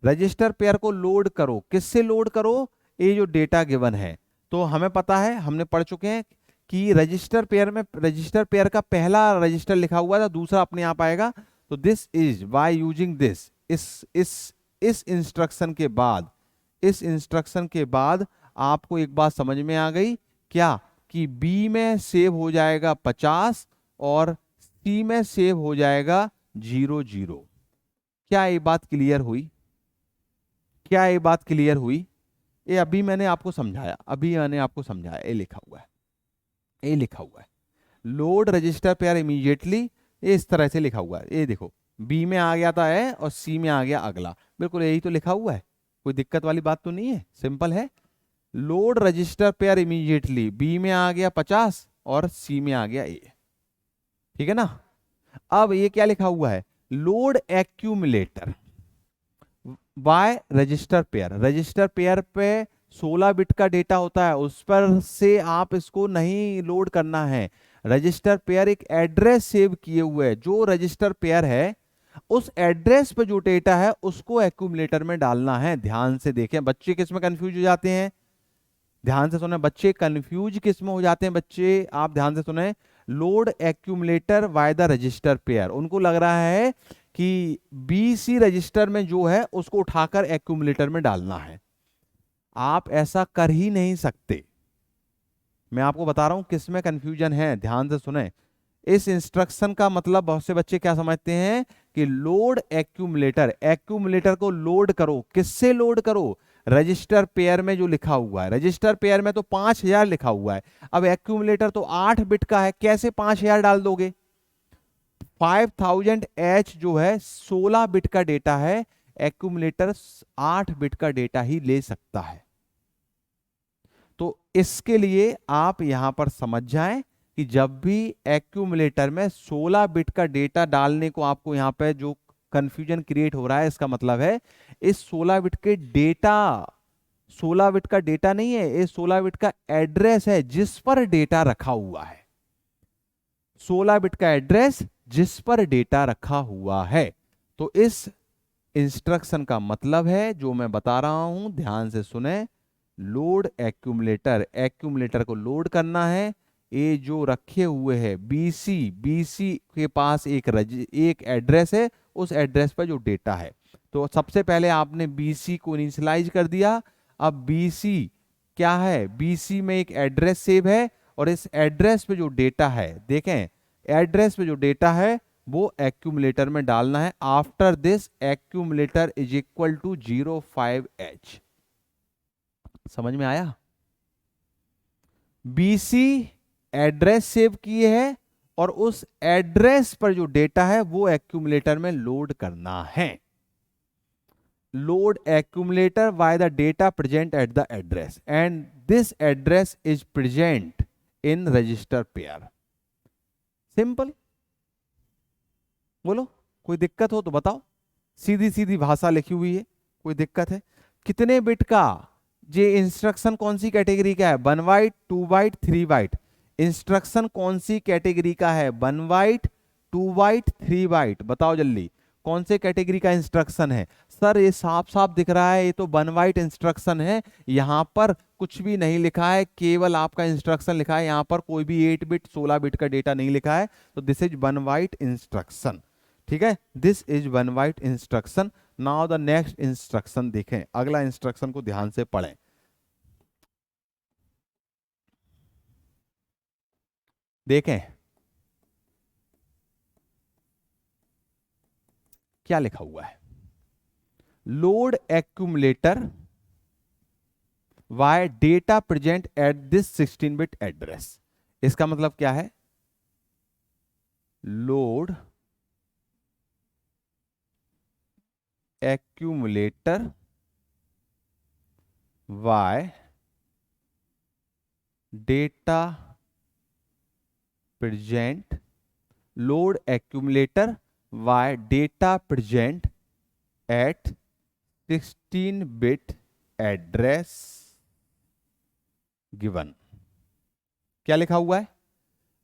Register pair को लोड करो। किससे लोड करो? ये जो डेटा गिवन है, तो हमें पता है, हमने पढ़ चुके हैं कि रजिस्टर पेयर में, रजिस्टर पेयर का पहला रजिस्टर लिखा हुआ था, दूसरा अपने आप आएगा। तो this is by using this, इस इंस्ट्रक्शन के बाद, इस इंस्ट्रक्शन के बाद आपको एक बात समझ में आ गई क्या? कि बी में सेव हो जाएगा 50 और सी में सेव हो जाएगा 00। क्या ये बात क्लियर हुई? क्या ये बात क्लियर हुई? ये अभी मैंने आपको समझाया, अभी मैंने आपको समझाया। ये लिखा हुआ है, ये लिखा हुआ है लोड रजिस्टर पेयर इमीडिएटली। ये इस तरह से लिखा हुआ है, ये देखो, बी में आ गया था है और सी में आ गया अगला, बिल्कुल यही तो लिखा हुआ है। कोई दिक्कत वाली बात तो नहीं है, सिंपल है। Load register pair immediately, B में आ गया 50 और सी में आ गया ए, ठीक है ना? अब ये क्या लिखा हुआ है? Load accumulator by register pair. Register pair पे 16 बिट का डेटा होता है, उस पर से आप इसको नहीं लोड करना है। रजिस्टर पेयर एक एड्रेस सेव किए हुए है, जो रजिस्टर पेयर है उस एड्रेस पे जो डेटा है उसको एक्यूमुलेटर में डालना है। ध्यान से देखें, बच्चे किस में कंफ्यूज हो जाते हैं? ध्यान से सुने बच्चे, कंफ्यूज किस में हो जाते हैं बच्चे? आप ध्यान से सुने। Load accumulator by the register pair, उनको लग रहा है कि बीसी रजिस्टर में जो है उसको उठाकर एक्यूमुलेटर में डालना है। आप ऐसा कर ही नहीं सकते। मैं आपको बता रहा हूं किस में कंफ्यूजन है, ध्यान से सुने। इस इंस्ट्रक्शन का मतलब बहुत से बच्चे क्या समझते हैं कि लोड एक्यूमुलेटर, एक्यूमुलेटर को लोड करो। किससे लोड करो? रजिस्टर पेयर में जो लिखा हुआ है। रजिस्टर पेयर में तो 5000 लिखा हुआ है, अब एक्यूमुलेटर तो 8 बिट का है, कैसे 5000 डाल दोगे? 5000H जो है 16 बिट का डेटा है, एक्यूमुलेटर 8 बिट का डेटा ही ले सकता है। तो इसके लिए आप यहां पर समझ जाएं कि जब भी एक्यूमुलेटर में 16 बिट का डेटा डालने को आपको यहां पे जो कंफ्यूजन क्रिएट हो रहा है, इसका मतलब है इस 16 बिट के डेटा, 16 बिट का डेटा नहीं है, ये 16 बिट का एड्रेस है जिस पर डेटा रखा हुआ है। 16 बिट का एड्रेस जिस पर डेटा रखा हुआ है। तो इस इंस्ट्रक्शन का मतलब है जो मैं बता रहा हूं, ध्यान से सुने। लोड एक्यूमुलेटर, एक्यूमुलेटर को लोड करना है, ये जो रखे हुए हैं बीसी, बीसी के पास एक एड्रेस है, उस एड्रेस पर जो डेटा है, तो सबसे पहले आपने बीसी को इनिशियलाइज कर दिया। अब बीसी क्या है, बीसी में एक एड्रेस सेव है, और इस एड्रेस पे जो डेटा है, देखें एड्रेस पे जो डेटा है वो एक्यूमुलेटर में डालना है। After this accumulator is equal to 05H। समझ में आया? बीसी एड्रेस सेव किए है, और उस एड्रेस पर जो डेटा है वो एक्यूमुलेटर में लोड करना है। Load accumulator by the data present at the address, and this address is present in register pair। Simple. बोलो कोई दिक्कत हो तो बताओ। सीधी सीधी भाषा लिखी हुई है, कोई दिक्कत है? कितने बिट का ये इंस्ट्रक्शन कौन सी कैटेगरी का है? 1 बाइट, 2 बाइट, 3 बाइट। इंस्ट्रक्शन कौन सी कैटेगरी का है? 1 बाइट, 2 बाइट, 3 बाइट। बताओ जल्दी, कौन से कैटेगरी का इंस्ट्रक्शन है? सर ये साफ साफ दिख रहा है, ये तो 1 बाइट इंस्ट्रक्शन है, यहां पर कुछ भी नहीं लिखा है, केवल आपका इंस्ट्रक्शन लिखा है, यहां पर कोई भी 8 बिट 16 बिट का डेटा नहीं लिखा है, तो दिस इज 1 बाइट इंस्ट्रक्शन। ठीक है, this is 1 byte instruction. Now the next instruction देखें, अगला इंस्ट्रक्शन को ध्यान से पढ़ें। देखें क्या लिखा हुआ है, load accumulator by data present at this 16 bit address. इसका मतलब क्या है? Load accumulator by data present, load accumulator by data present at 16 bit address given. क्या लिखा हुआ है?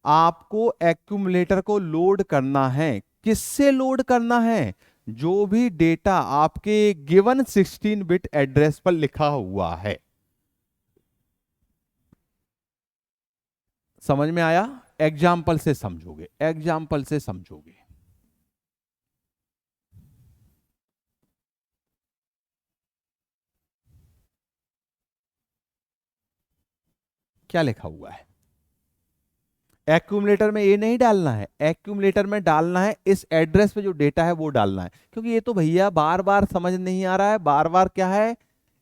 आपको एक्यूमुलेटर को लोड करना है। किससे लोड करना है? जो भी डेटा आपके गिवन 16 बिट एड्रेस पर लिखा हुआ है। समझ में आया? एग्जाम्पल से समझोगे, एग्जाम्पल से समझोगे। क्या लिखा हुआ है? एक्यूमुलेटर में ये नहीं डालना है, एक्यूमुलेटर में डालना है इस एड्रेस पे जो डेटा है वो डालना है। क्योंकि ये तो भैया बार बार समझ नहीं आ रहा है, बार बार क्या है,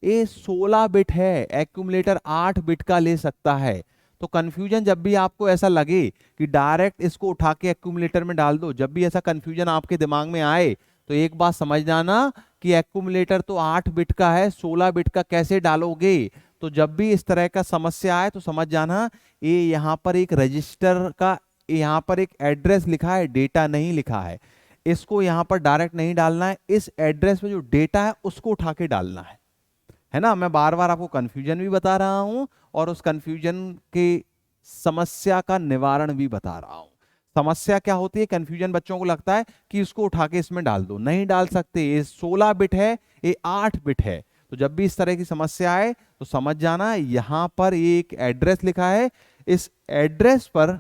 ये 16 बिट है, एक्यूमुलेटर 8 बिट का ले सकता है। तो कंफ्यूजन जब भी आपको ऐसा लगे कि डायरेक्ट इसको उठा के एक्यूमुलेटर में डाल दो, जब भी ऐसा कंफ्यूजन आपके दिमाग में आए तो एक बात समझ जाना कि एक्यूमुलेटर तो 8 बिट का है, 16 बिट का कैसे डालोगे। तो जब भी इस तरह का समस्या आए तो समझ जाना ये यहाँ पर एक रजिस्टर का, यहाँ पर एक एड्रेस लिखा है, डेटा नहीं लिखा है। इसको यहाँ पर डायरेक्ट नहीं डालना है, इस एड्रेस पे जो डेटा है उसको उठा के डालना है ना। मैं बार बार आपको कंफ्यूजन भी बता रहा हूं और उस कंफ्यूजन के समस्या का निवारण भी बता रहा हूं। समस्या क्या होती है, कंफ्यूजन बच्चों को लगता है कि इसको उठा के इसमें डाल दो, नहीं डाल सकते, ये 16 बिट है, ये 8 बिट है। तो जब भी इस तरह की समस्या आए तो समझ जाना यहां पर एक एड्रेस लिखा है, इस एड्रेस पर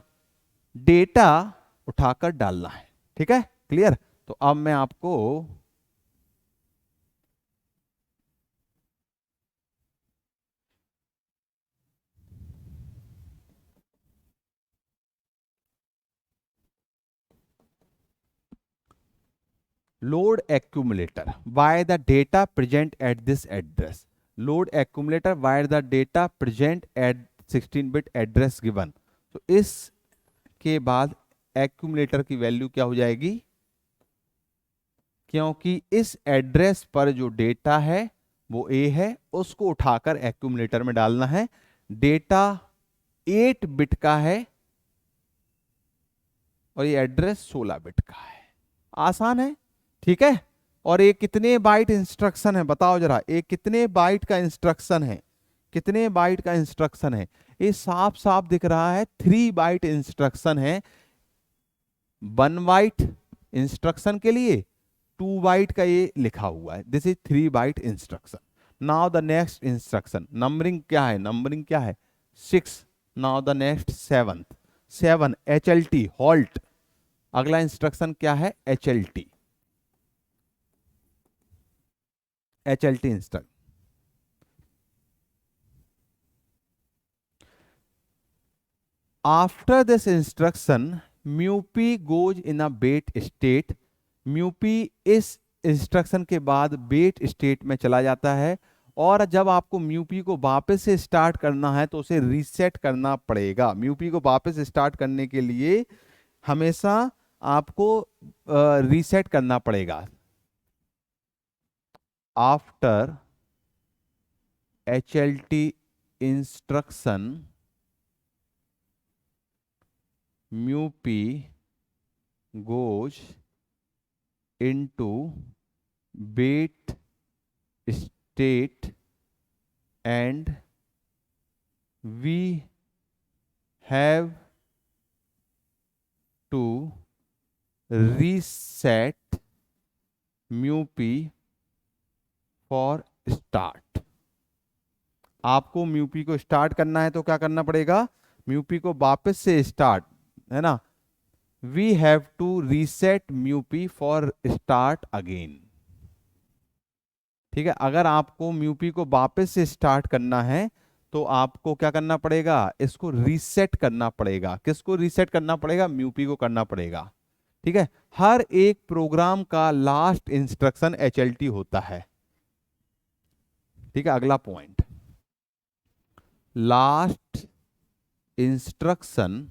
डेटा उठाकर डालना है। ठीक है, क्लियर? तो अब मैं आपको load accumulator by the data present at this address, load accumulator by the data present at 16 bit address given। तो इसके बाद accumulator की वैल्यू क्या हो जाएगी, क्योंकि इस एड्रेस पर जो डेटा है वो A है, उसको उठाकर accumulator में डालना है। डेटा 8 बिट का है और ये एड्रेस 16 बिट का है। आसान है, ठीक है। और ये कितने बाइट इंस्ट्रक्शन है बताओ जरा, ये कितने बाइट का इंस्ट्रक्शन है, कितने बाइट का इंस्ट्रक्शन है? ये साफ साफ दिख रहा है 3 बाइट इंस्ट्रक्शन है। 1 बाइट इंस्ट्रक्शन के लिए 2 बाइट का ये लिखा हुआ है, this is 3 byte instruction. Now the next instruction, numbering क्या है, नंबरिंग क्या है, 6। Now the next seventh, 7 HLT halt. अगला इंस्ट्रक्शन क्या है? HLT। HLT instruction, after this instruction mu P goes in a wait state. Mu P इस इंस्ट्रक्शन के बाद वेट स्टेट में चला जाता है, और जब आपको म्यूपी को वापस से स्टार्ट करना है तो उसे रीसेट करना पड़ेगा। म्यूपी को वापस स्टार्ट करने के लिए हमेशा आपको रीसेट करना पड़ेगा। After HLT instruction mu P goes into wait state and we have to reset mu P for start. आपको म्यूपी को स्टार्ट करना है तो क्या करना पड़ेगा? म्यूपी को वापस से स्टार्ट, है ना, we have to reset mu P for start again. ठीक है, अगर आपको म्यूपी को वापस से स्टार्ट करना है तो आपको क्या करना पड़ेगा? इसको रीसेट करना पड़ेगा। किसको रीसेट करना पड़ेगा? म्यूपी को करना पड़ेगा। ठीक है, हर एक प्रोग्राम का लास्ट इंस्ट्रक्शन HLT होता है। ठीक है, अगला point, last instruction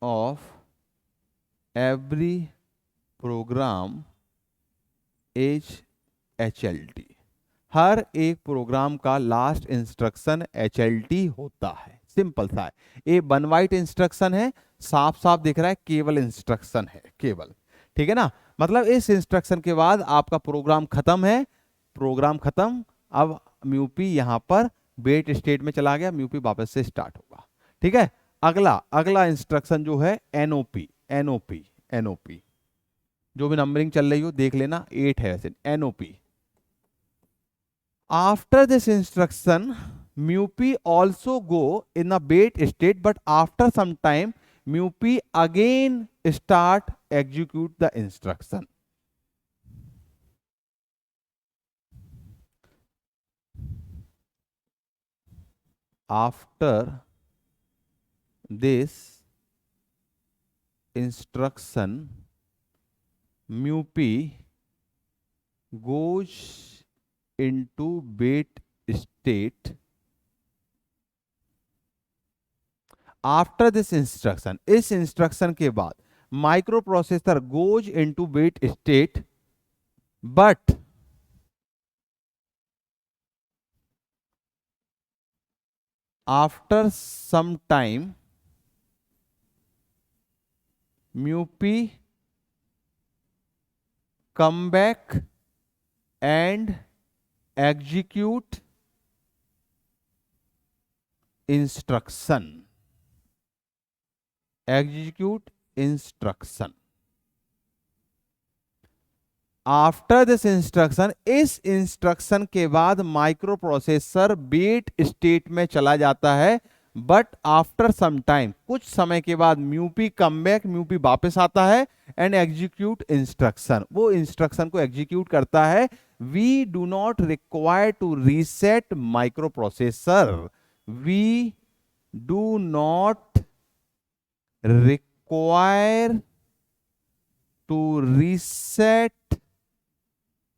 of every programme is HLT। हर एक प्रोग्राम का लास्ट इंस्ट्रक्शन HLT होता है। सिंपल सा है, ये 1 बाइट इंस्ट्रक्शन है, साफ साफ दिख रहा है, केवल इंस्ट्रक्शन है, केवल। ठीक है ना, मतलब इस इंस्ट्रक्शन के बाद आपका प्रोग्राम खत्म है, प्रोग्राम खत्म। अब म्यूपी यहां पर वेट स्टेट में चला गया, म्यूपी वापस से स्टार्ट होगा। ठीक है, अगला इंस्ट्रक्शन जो है NOP। NOP जो भी नंबरिंग चल रही हो देख लेना, 8 है वैसे। NOP, after this instruction mu P also go in a wait state, but after some time mu P again start execute the instruction. After this instruction mu P goes into wait state। After this instruction, इस instruction के बाद microprocessor goes into wait state, but after some time mu P come back and execute instruction. Execute instruction after this instruction, इस instruction के बाद micro processor wait state में चला जाता है, बट आफ्टर सम टाइम, कुछ समय के बाद म्यूपी कम बैक, म्यूपी वापस आता है, एंड एग्जीक्यूट इंस्ट्रक्शन, वो इंस्ट्रक्शन को एग्जीक्यूट करता है। We do not require to reset microprocessor. We do not require to reset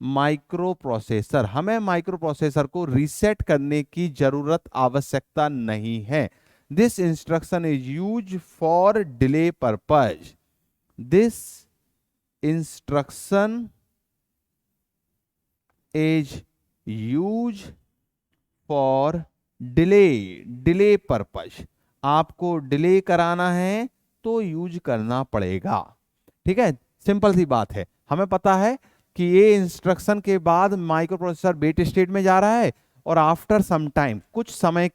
microprocessor. हमें माइक्रो प्रोसेसर को रीसेट करने की जरूरत, आवश्यकता नहीं है। This instruction is use for delay purpose. This instruction is use for delay purpose. आपको delay कराना है तो यूज करना पड़ेगा। ठीक है, सिंपल सी बात है। हमें पता है कि ये इंस्ट्रक्शन के बाद माइक्रो प्रोसेसर वेट स्टेट में जा रहा है, और आफ्टर सम टाइम, कुछ समय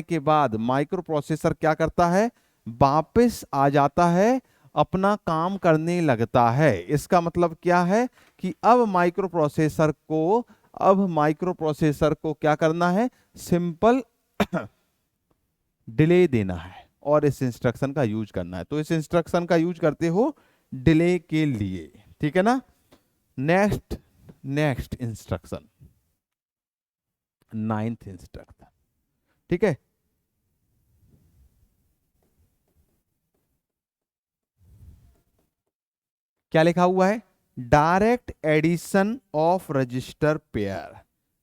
के बाद माइक्रो प्रोसेसर क्या करता है? वापस आ जाता है, अपना काम करने लगता है। इसका मतलब क्या है कि अब माइक्रो प्रोसेसर को अब माइक्रो प्रोसेसर को क्या करना है, सिंपल डिले देना है और इस इंस्ट्रक्शन का यूज करना है। तो इस इंस्ट्रक्शन का यूज करते हो डिले के लिए, ठीक है ना। Next next instruction, ninth instruction, ठीक है। क्या लिखा हुआ है, direct addition of register pair.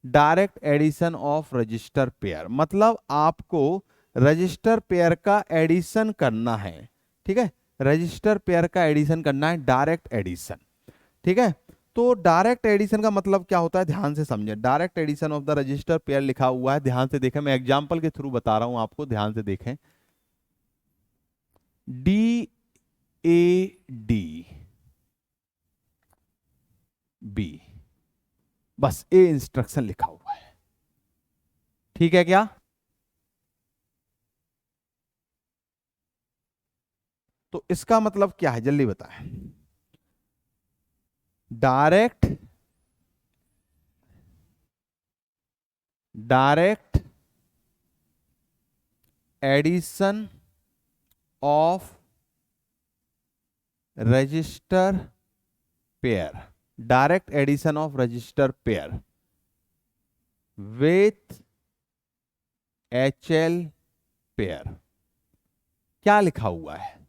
Direct addition of register pair मतलब आपको रजिस्टर पेयर का एडिशन करना है, ठीक है। रजिस्टर पेयर का एडिशन करना है, डायरेक्ट एडिशन, ठीक है। तो डायरेक्ट एडिशन का मतलब क्या होता है, ध्यान से समझे। Direct addition of the register pair लिखा हुआ है, ध्यान से देखें, मैं एग्जांपल के थ्रू बता रहा हूं आपको, ध्यान से देखें। DAD B, बस ए इंस्ट्रक्शन लिखा हुआ है, ठीक है क्या। तो इसका मतलब क्या है, जल्दी बताएं। Direct direct addition of register pair, direct addition of register pair with HL pair. क्या लिखा हुआ है,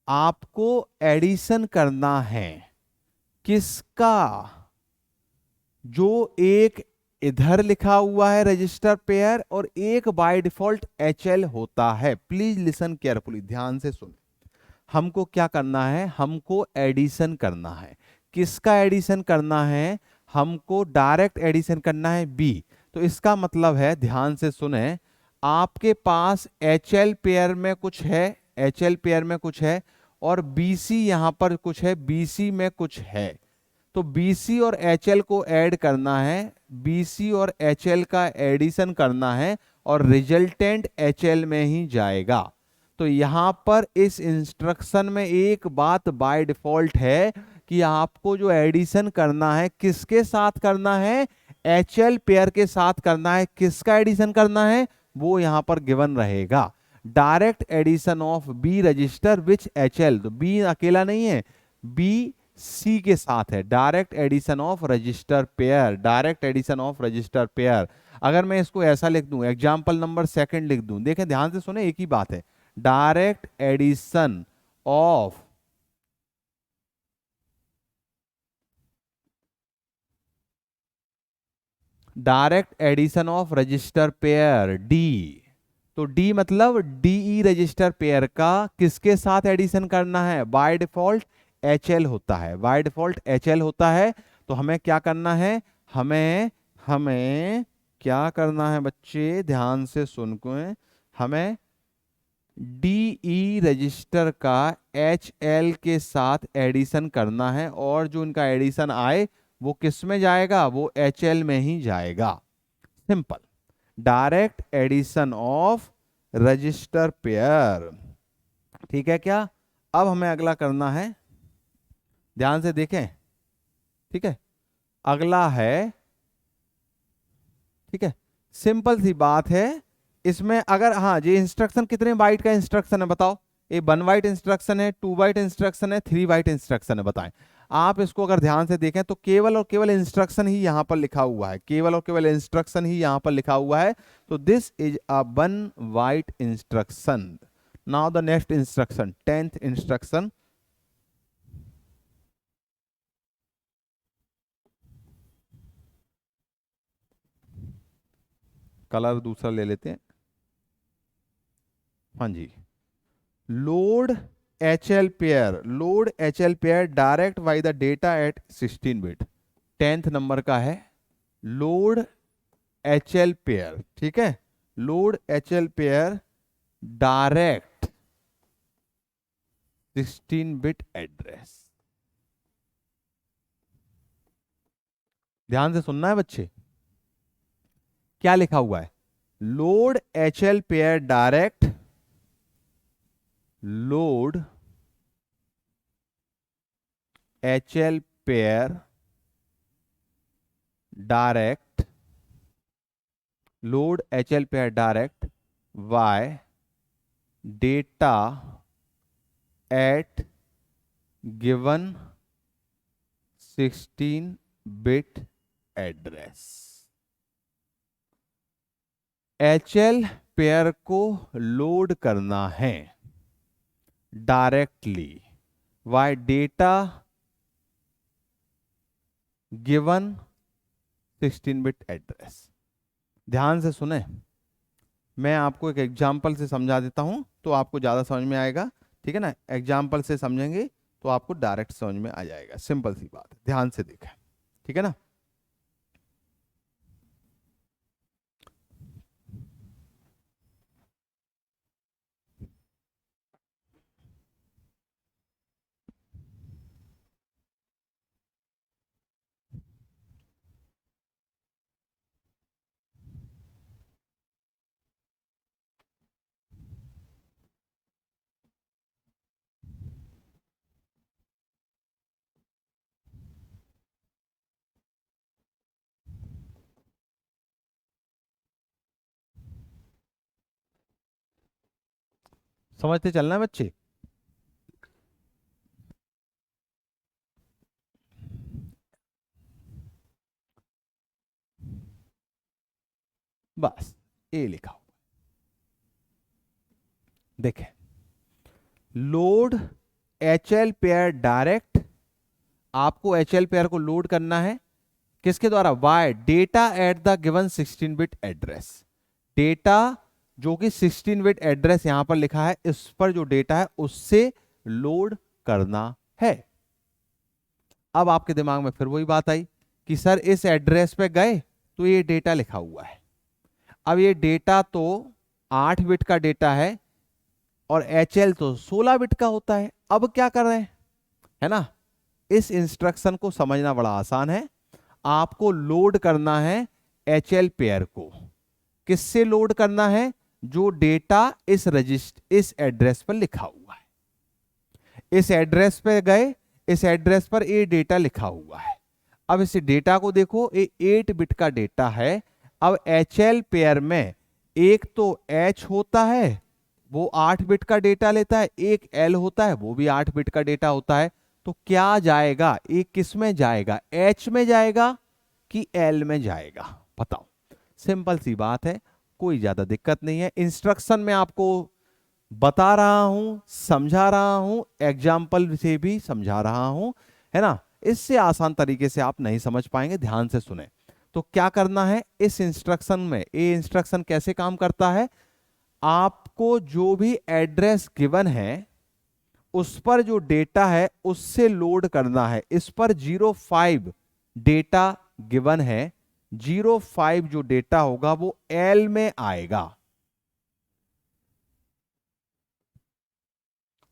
आपको एडिशन करना है किसका, जो एक इधर लिखा हुआ है रजिस्टर पेयर और एक बाय डिफॉल्ट HL होता है। प्लीज लिसन केयरफुली, ध्यान से सुन। हमको क्या करना है, हमको एडिशन करना है। किसका एडिशन करना है, हमको डायरेक्ट एडिशन करना है बी। तो इसका मतलब है, ध्यान से सुने, आपके पास HL पेयर में कुछ है, HL पेयर में कुछ है, और BC यहां पर कुछ है, BC में कुछ है। तो BC और HL को ऐड करना है, BC और HL का एडिशन करना है और रिजल्टेंट HL में ही जाएगा। तो यहां पर इस इंस्ट्रक्शन में एक बात बाय डिफॉल्ट है कि आपको जो एडिशन करना है किसके साथ करना है, HL पेयर के साथ करना है। किसका एडिशन करना है वो यहां पर गिवन रहेगा, direct addition of B register with HL। तो बी अकेला नहीं है, बी सी के साथ है, direct addition of register pair, direct addition of register pair. अगर मैं इसको ऐसा लिख दूं, एग्जांपल नंबर सेकंड लिख दूं, देखें ध्यान से सुने, एक ही बात है, direct addition of direct addition of register pair D. तो डी मतलब डीई रजिस्टर पेयर का किसके साथ एडिशन करना है, बाय डिफॉल्ट HL होता है, बाय डिफॉल्ट HL होता है। तो हमें क्या करना है, हमें हमें क्या करना है बच्चे, ध्यान से सुन को, हमें DE रजिस्टर का HL के साथ एडिशन करना है, और जो इनका एडिशन आए वो किस में जाएगा, वो HL में ही जाएगा। Simple, direct addition of register pair, ठीक है क्या। अब हमें अगला करना है, ध्यान से देखें, ठीक है। अगला है, ठीक है, सिंपल सी बात है। इसमें अगर, हाँ, ये इंस्ट्रक्शन कितने बाइट का इंस्ट्रक्शन है बताओ, ये 1 बाइट इंस्ट्रक्शन है, 2 बाइट इंस्ट्रक्शन है, 3 बाइट इंस्ट्रक्शन है, बताएं। आप इसको अगर ध्यान से देखें तो केवल और केवल इंस्ट्रक्शन ही यहां पर लिखा हुआ है, केवल और केवल इंस्ट्रक्शन ही यहां पर लिखा हुआ है। तो this is a 1 byte instruction. Now the next instruction, 10th instruction. Colour दूसरा ले लेते हैं, हाँ जी। Load HL pair, load HL pair direct by the data at 16 bit, 10th नंबर का है। लोड HL पेयर, ठीक है, load HL pair direct 16 bit address. ध्यान से सुनना है बच्चे, क्या लिखा हुआ है, load HL pair direct, load HL pair direct, load HL pair direct bye data eight given 16 bit address. HL pair को लोड करना है directly by data given 16 bit address. ध्यान से सुने, मैं आपको एक एग्जाम्पल से समझा देता हूं तो आपको ज्यादा समझ में आएगा। ठीक है ना, एग्जाम्पल से समझेंगे तो आपको डायरेक्ट समझ में आ जाएगा। सिंपल सी बात है, ध्यान से देखें। ठीक है ना, समझते चलना है बच्चे। बस ये लिखा हुआ देखें, लोड HL पेयर डायरेक्ट, आपको HL पेयर को लोड करना है किसके द्वारा? By data at the given 16 bit address. Data जो कि 16 बिट एड्रेस यहां पर लिखा है, इस पर जो डेटा है उससे लोड करना है। अब आपके दिमाग में फिर वही बात आई कि सर इस एड्रेस पे गए तो ये डेटा लिखा हुआ है। अब ये डेटा तो 8 बिट का डेटा है और HL तो 16 बिट का होता है। अब क्या कर रहे हैं, है ना, इस इंस्ट्रक्शन को समझना बड़ा आसान है। आपको लोड करना है HL पेयर को। किससे लोड करना है? जो डेटा इस एड्रेस पर लिखा हुआ है। इस एड्रेस पे गए, इस एड्रेस पर ये डेटा लिखा हुआ है। अब इस डेटा को देखो, ये 8 बिट का डेटा है। अब HL पेयर में एक तो H होता है, वो 8 बिट का डेटा लेता है, एक L होता है, वो भी 8 बिट का डेटा होता है। तो क्या जाएगा, एक किस में जाएगा? H में जाएगा कि L में जाएगा? बताओ। सिंपल सी बात है, कोई ज्यादा दिक्कत नहीं है। इंस्ट्रक्शन में आपको बता रहा हूं, समझा रहा हूं, एग्जाम्पल से भी समझा रहा हूं, है ना। इससे आसान तरीके से आप नहीं समझ पाएंगे, ध्यान से सुने। तो क्या करना है इस इंस्ट्रक्शन में? ये इंस्ट्रक्शन कैसे काम करता है? आपको जो भी एड्रेस गिवन है उस पर जो डेटा है उससे लोड करना है। इस पर 05 डेटा गिवन है, 05 जो डेटा होगा वो L में आएगा।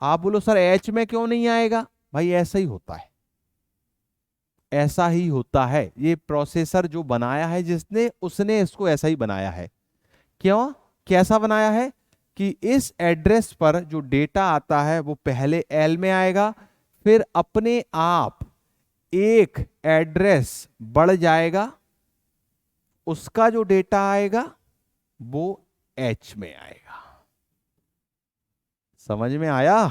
आप बोलो सर H में क्यों नहीं आएगा? भाई ऐसा ही होता है, ऐसा ही होता है। ये प्रोसेसर जो बनाया है जिसने, उसने इसको ऐसा ही बनाया है। क्यों, कैसा बनाया है कि इस एड्रेस पर जो डेटा आता है वो पहले L में आएगा, फिर अपने आप एक एड्रेस बढ़ जाएगा, उसका जो डेटा आएगा वो H में आएगा। समझ में आया?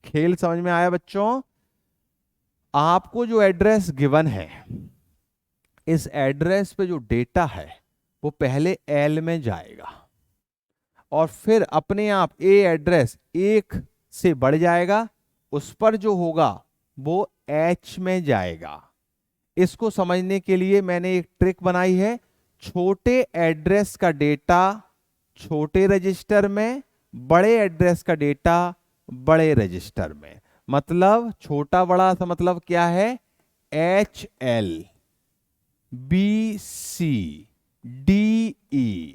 खेल समझ में आया बच्चों? आपको जो एड्रेस गिवन है, इस एड्रेस पे जो डेटा है वो पहले L में जाएगा और फिर अपने आप ए एड्रेस एक से बढ़ जाएगा, उस पर जो होगा वो H में जाएगा। इसको समझने के लिए मैंने एक ट्रिक बनाई है। छोटे एड्रेस का डेटा छोटे रजिस्टर में, बड़े एड्रेस का डेटा बड़े रजिस्टर में। मतलब छोटा बड़ा सा मतलब क्या है? HL, BC, DE,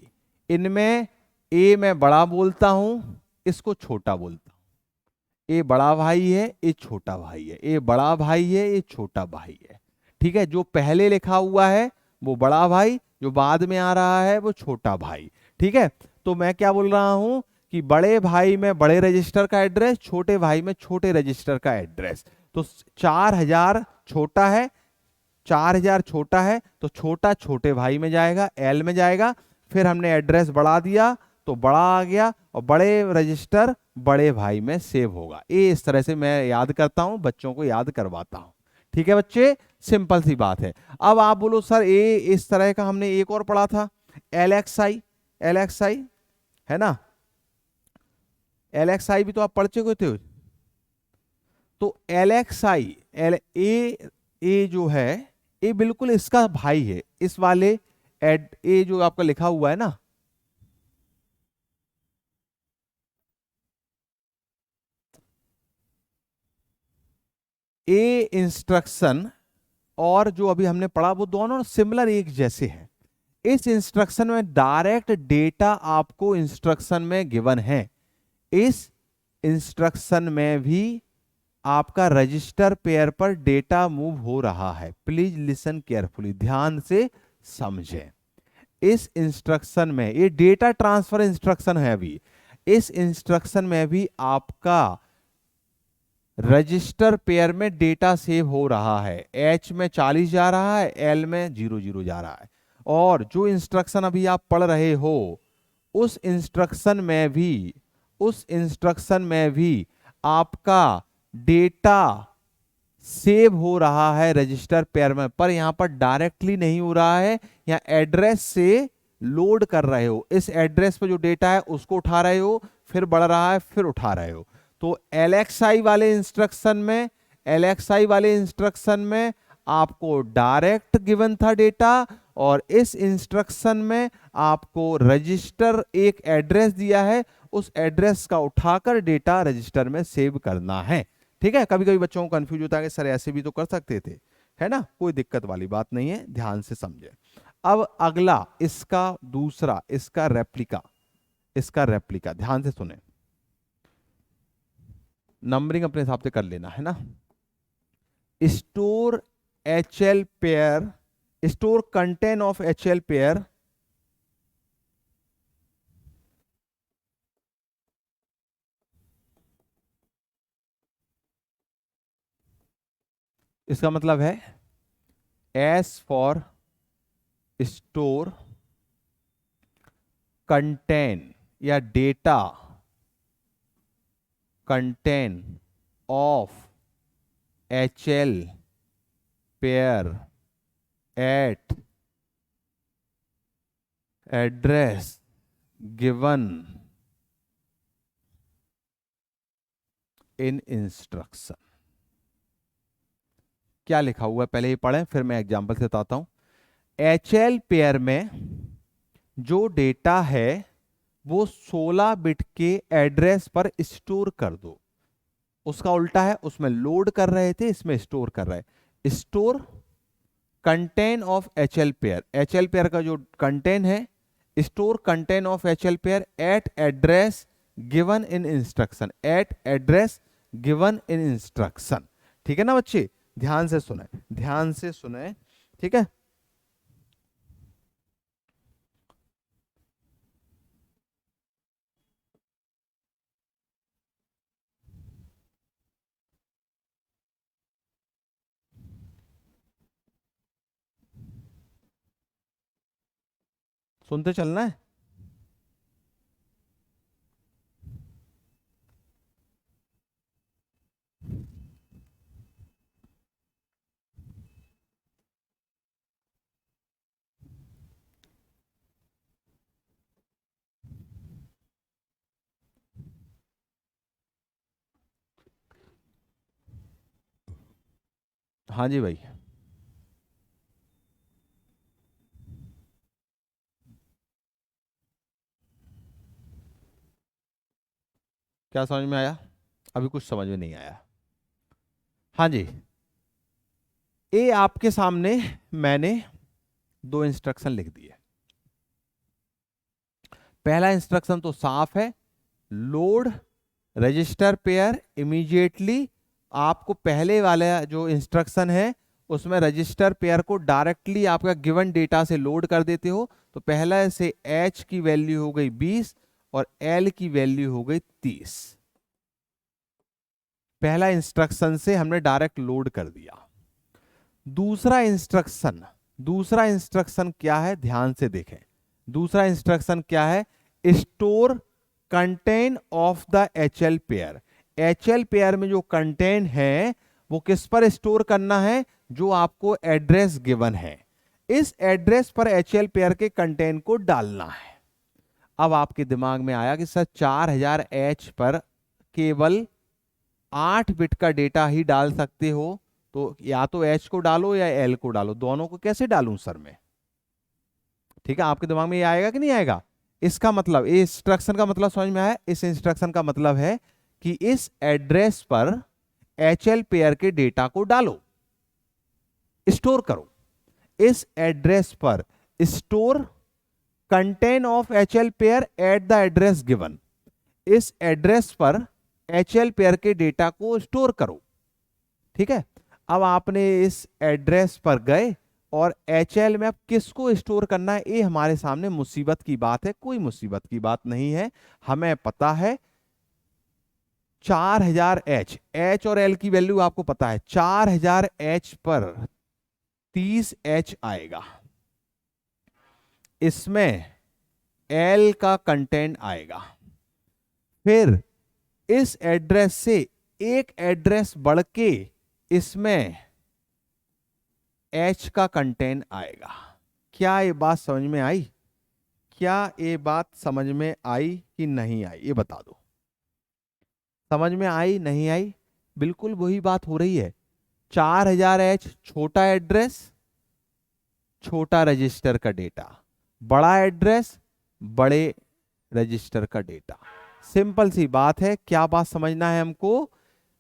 इनमें ए मैं बड़ा बोलता हूं, इसको छोटा बोलता हूं। ए बड़ा भाई है, ये छोटा भाई है, ए बड़ा भाई है, ये छोटा भाई है। ठीक है, जो पहले लिखा हुआ है वो बड़ा भाई, जो बाद में आ रहा है वो छोटा भाई। ठीक है, तो मैं क्या बोल रहा हूं कि बड़े भाई में बड़े रजिस्टर का एड्रेस, छोटे भाई में छोटे रजिस्टर का एड्रेस। तो 4000 छोटा है, 4000 छोटा है तो छोटा छोटे भाई में जाएगा, एल में जाएगा। फिर हमने एड्रेस बढ़ा दिया तो बड़ा आ गया, और बड़े रजिस्टर बड़े भाई में सेव होगा। ये इस तरह से मैं याद करता हूं, बच्चों को याद करवाता हूं। ठीक है बच्चे, सिंपल सी बात है। अब आप बोलो सर ये इस तरह का हमने एक और पढ़ा था, LXI। LXI है ना, LXI भी तो आप पढ़ चुके थे। तो LXI ए जो है, ये बिल्कुल इसका भाई है, इस वाले एड ए जो आपका लिखा हुआ है ना, ए इंस्ट्रक्शन और जो अभी हमने पढ़ा वो दोनों सिमिलर एक जैसे हैं। इस इंस्ट्रक्शन में डायरेक्ट डेटा आपको इंस्ट्रक्शन में गिवन है। इस इंस्ट्रक्शन में भी आपका रजिस्टर पेयर पर डेटा मूव हो रहा है। प्लीज लिसन केयरफुली, ध्यान से समझें। इस इंस्ट्रक्शन में ये डेटा ट्रांसफर इंस्ट्रक्शन है। अभी इस इंस्ट्रक्शन में भी आपका रजिस्टर पेयर में डेटा सेव हो रहा है। एच में 40 जा रहा है, एल में 00 जा रहा है। और जो इंस्ट्रक्शन अभी आप पढ़ रहे हो उस इंस्ट्रक्शन में भी आपका डेटा सेव हो रहा है रजिस्टर पेयर में, पर यहां पर डायरेक्टली नहीं हो रहा है, यहां एड्रेस से लोड कर रहे हो। इस एड्रेस पर जो डेटा है उसको उठा रहे हो, फिर बढ़ रहा है, फिर उठा रहे हो। तो LXI वाले इंस्ट्रक्शन में आपको डायरेक्ट गिवन था डेटा, और इस इंस्ट्रक्शन में आपको रजिस्टर एक एड्रेस दिया है, उस एड्रेस का उठाकर डेटा रजिस्टर में सेव करना है। ठीक है, कभी कभी बच्चों को कंफ्यूज होता है कि सर ऐसे भी तो कर सकते थे, है ना, कोई दिक्कत वाली बात नहीं है, ध्यान से समझे। अब अगला इसका दूसरा, इसका रेप्लिका ध्यान से सुने। नंबरिंग अपने हिसाब से कर लेना है ना। Store HL pair, store content of HL pair इसका मतलब है S फॉर स्टोर कंटेंट या data content of HL pair eight address given in instruction. क्या लिखा हुआ है पहले ये पढ़ें, फिर मैं एग्जांपल से बताता हूं। HL पेयर में जो डेटा है वो 16 बिट के एड्रेस पर स्टोर कर दो। उसका उल्टा है, उसमें लोड कर रहे थे, इसमें स्टोर कर रहे। Store content of HL pair, HL pair का जो कंटेंट है, store content of HL pair eight address given in instruction, eight address given in instruction. ठीक है ना बच्चे, ध्यान से सुने, ध्यान से सुने। ठीक है, सुनते चलना है। हाँ जी भाई, क्या समझ में आया? अभी कुछ समझ में नहीं आया। हाँ जी, ये आपके सामने मैंने दो इंस्ट्रक्शन लिख दिए। पहला इंस्ट्रक्शन तो साफ है, लोड रजिस्टर पेयर इमीडिएटली। आपको पहले वाला जो इंस्ट्रक्शन है उसमें रजिस्टर पेयर को डायरेक्टली आपका गिवन डेटा से लोड कर देते हो। तो पहला से H की वैल्यू हो गई 20 और L की वैल्यू हो गई 30। पहला इंस्ट्रक्शन से हमने डायरेक्ट लोड कर दिया। दूसरा इंस्ट्रक्शन क्या है, ध्यान से देखें। दूसरा इंस्ट्रक्शन क्या है, store contain of the HL pair. HL pair में जो कंटेन है वो किस पर स्टोर करना है, जो आपको एड्रेस गिवन है, इस एड्रेस पर HL पेयर के कंटेन को डालना है। अब आपके दिमाग में आया कि सर 4000H पर केवल 8 बिट का डेटा ही डाल सकते हो, तो या तो H को डालो या L को डालो, दोनों को कैसे डालूं सर मैं? ठीक है, आपके दिमाग में ये आएगा कि नहीं आएगा? इसका मतलब, ये इंस्ट्रक्शन का मतलब समझ में आया? इस इंस्ट्रक्शन का मतलब है कि इस एड्रेस पर HL पेयर के डेटा को डालो, स्टोर करो। इस एड्रेस पर store contain of HL pair eight the address given. इस एड्रेस पर HL पेयर के डेटा को स्टोर करो। ठीक है, अब आपने इस एड्रेस पर गए और HL में अब किसको स्टोर करना है, ये हमारे सामने मुसीबत की बात है। कोई मुसीबत की बात नहीं है, हमें पता है 4000H, H और L की वैल्यू आपको पता है। 4000H पर 30H आएगा, इसमें L का कंटेंट आएगा। फिर इस एड्रेस से एक एड्रेस बढ़ के इसमें H का कंटेंट आएगा। क्या ये बात समझ में आई? क्या ये बात समझ में आई कि नहीं आई, ये बता दो। समझ में आई नहीं आई? बिल्कुल वही बात हो रही है। 4000H छोटा एड्रेस, छोटा रजिस्टर का डेटा, बड़ा एड्रेस, बड़े रजिस्टर का डेटा। सिंपल सी बात है। क्या बात समझना है हमको?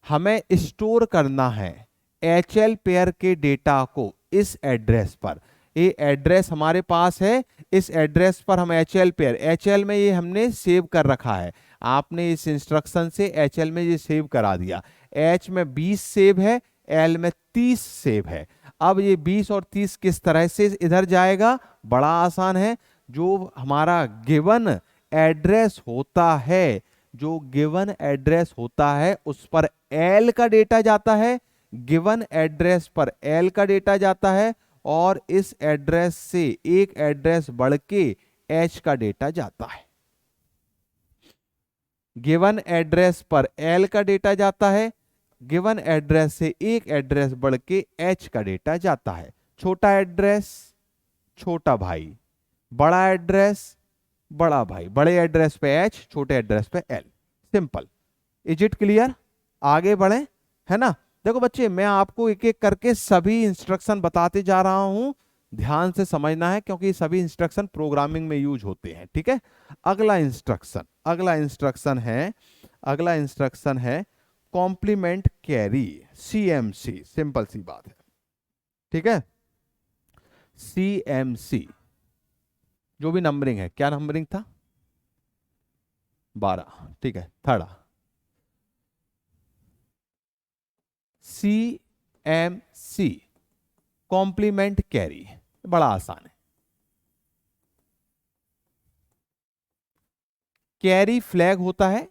हमें स्टोर करना है HL पेयर के डेटा को इस एड्रेस पर। ये एड्रेस हमारे पास है, इस एड्रेस पर हम HL पेयर, HL में ये हमने सेव कर रखा है। आपने इस इंस्ट्रक्शन से HL में ये सेव करा दिया। H में 20 सेव है, L में 30 सेव है। अब ये 20 और 30 किस तरह से इधर जाएगा? बड़ा आसान है। जो हमारा गिवन एड्रेस होता है, जो गिवन एड्रेस होता है उस पर L का डेटा जाता है, गिवन एड्रेस पर L का डेटा जाता है, और इस एड्रेस से एक एड्रेस बढ़ के H का डेटा जाता है। गिवन एड्रेस पर L का डेटा जाता है, गिवन एड्रेस से एक एड्रेस बढ़ के H का डेटा जाता है। छोटा एड्रेस छोटा भाई, बड़ा एड्रेस बड़ा भाई, बड़े एड्रेस पे H, छोटे एड्रेस पे L। Simple. Is it clear? आगे बढ़े, है ना? देखो बच्चे, मैं आपको एक एक करके सभी इंस्ट्रक्शन बताते जा रहा हूं, ध्यान से समझना है, क्योंकि सभी इंस्ट्रक्शन प्रोग्रामिंग में यूज होते हैं। ठीक है, अगला इंस्ट्रक्शन है कॉम्प्लीमेंट कैरी, CMC। सिंपल सी बात है। ठीक है, CMC जो भी नंबरिंग है, क्या नंबरिंग था? 12। ठीक है, थर्ड CMC कॉम्प्लीमेंट कैरी, बड़ा आसान है। कैरी फ्लैग होता है,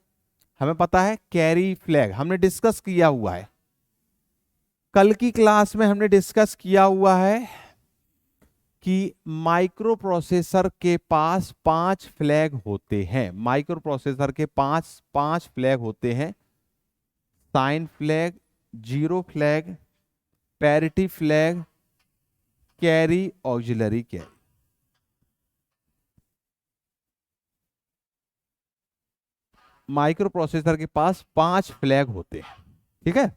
हमें पता है। कैरी फ्लैग हमने डिस्कस किया हुआ है, कल की क्लास में हमने डिस्कस किया हुआ है कि माइक्रो प्रोसेसर के पास 5 फ्लैग होते हैं। माइक्रो प्रोसेसर के पास 5 फ्लैग होते हैं। Sign flag, zero flag, parity flag, carry, auxiliary carry. Microprocessor के पास 5 फ्लैग होते हैं। ठीक है,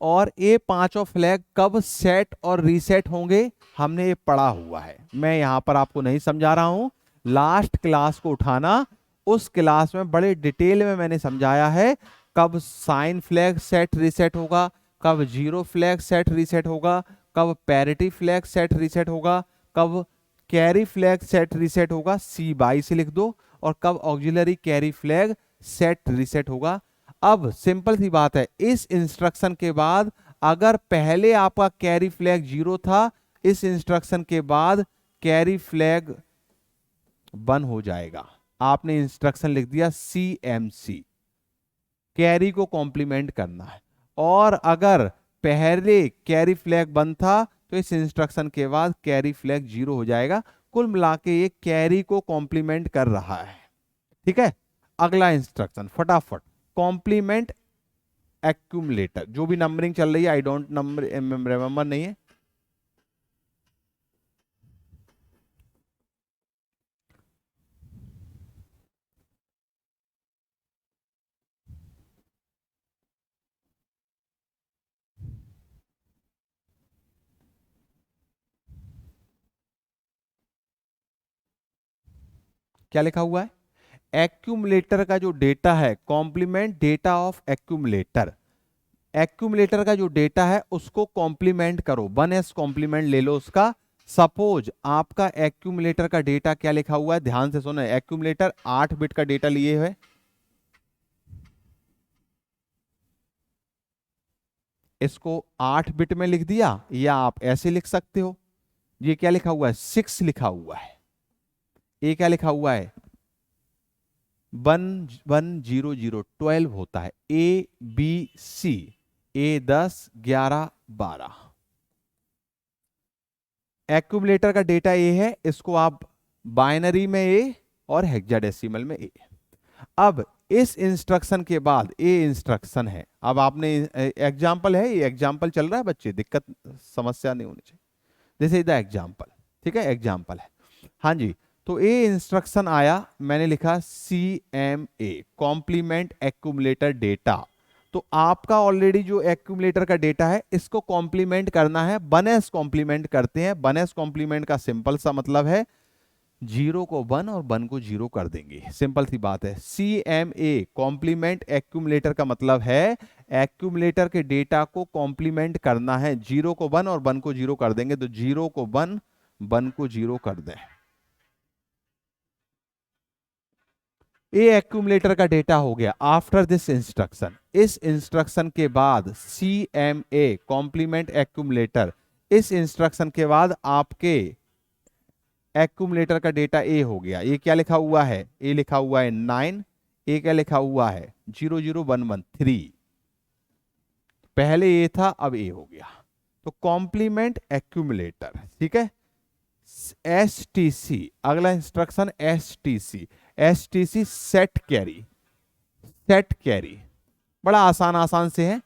और ये पांचों फ्लैग कब सेट और रीसेट होंगे हमने ये पढ़ा हुआ है। मैं यहां पर आपको नहीं समझा रहा हूं, लास्ट क्लास को उठाना, उस क्लास में बड़े डिटेल में मैंने समझाया है कब साइन फ्लैग सेट रीसेट होगा, कब जीरो फ्लैग सेट रीसेट होगा, कब पैरिटी फ्लैग सेट रीसेट होगा, कब कैरी फ्लैग सेट रीसेट होगा, C22 से लिख दो, और कब auxiliary carry flag set reset होगा। अब सिंपल सी बात है, इस इंस्ट्रक्शन के बाद अगर पहले आपका कैरी फ्लैग 0 था, इस इंस्ट्रक्शन के बाद कैरी फ्लैग 1 हो जाएगा। आपने इंस्ट्रक्शन लिख दिया CMC, कैरी को कॉम्प्लीमेंट करना है। और अगर पहले कैरी फ्लैग 1 था, तो इस इंस्ट्रक्शन के बाद कैरी फ्लैग 0 हो जाएगा। कुल मिला के ये कैरी को कॉम्प्लीमेंट कर रहा है। ठीक है, अगला इंस्ट्रक्शन फटाफट, कॉम्प्लीमेंट एक्यूमुलेटर। जो भी नंबरिंग चल रही है, आई डोंट नंबर रिमेंबर नहीं है। क्या लिखा हुआ है? एक्यूमुलेटर का जो डेटा है, complement data of accumulator. Accumulator का जो डेटा है उसको कॉम्प्लीमेंट करो, 1s कॉम्प्लीमेंट ले लो उसका। सपोज आपका एक्यूमुलेटर का डेटा क्या लिखा हुआ है, ध्यान से सुनो। एक्यूमुलेटर 8 बिट का डेटा लिए हुए, इसको 8 बिट में लिख दिया, या आप ऐसे लिख सकते हो। ये क्या लिखा हुआ है, 6 लिखा हुआ है। ये क्या लिखा हुआ है, 1100 12 होता है। ABC, A10 11 12। एक्यूमुलेटर का डेटा ए है, इसको आप बाइनरी में ए और हेक्साडेसिमल में ए। अब इस इंस्ट्रक्शन के बाद ए इंस्ट्रक्शन है। अब आपने एग्जाम्पल है, ये एग्जाम्पल चल रहा है बच्चे, दिक्कत समस्या नहीं होनी चाहिए। दिस इज द एग्जाम्पल, ठीक है, एग्जाम्पल है। हाँ जी, तो ए इंस्ट्रक्शन आया, मैंने लिखा CMA, कॉम्प्लीमेंट एक्यूमुलेटर डेटा। तो आपका ऑलरेडी जो एक्यूमुलेटर का डेटा है, इसको कॉम्प्लीमेंट करना है, 1s कॉम्प्लीमेंट करते हैं। 1s कॉम्प्लीमेंट का सिंपल सा मतलब है 0 को 1 और 1 को 0 कर देंगे, सिंपल सी बात है। CMA कॉम्प्लीमेंट एक्यूमुलेटर का मतलब है एक्यूमुलेटर के डेटा को कॉम्प्लीमेंट करना है, 0 को 1 और 1 को 0 कर देंगे। तो 0 को 1 1 को 0 कर दें। ये एक्यूमुलेटर का डेटा हो गया आफ्टर दिस इंस्ट्रक्शन। इस इंस्ट्रक्शन के बाद CMA कॉम्प्लीमेंट एक्यूमुलेटर, इस इंस्ट्रक्शन के बाद आपके एक्यूमुलेटर का डेटा ए हो गया। ये क्या लिखा हुआ है, ए लिखा हुआ है 9। ए क्या लिखा हुआ है 00113। पहले ए था, अब ए हो गया। तो कॉम्प्लीमेंट एक्यूमुलेटर, ठीक है। STC, अगला instruction STC set carry. Set carry बड़ा आसान आसान से है।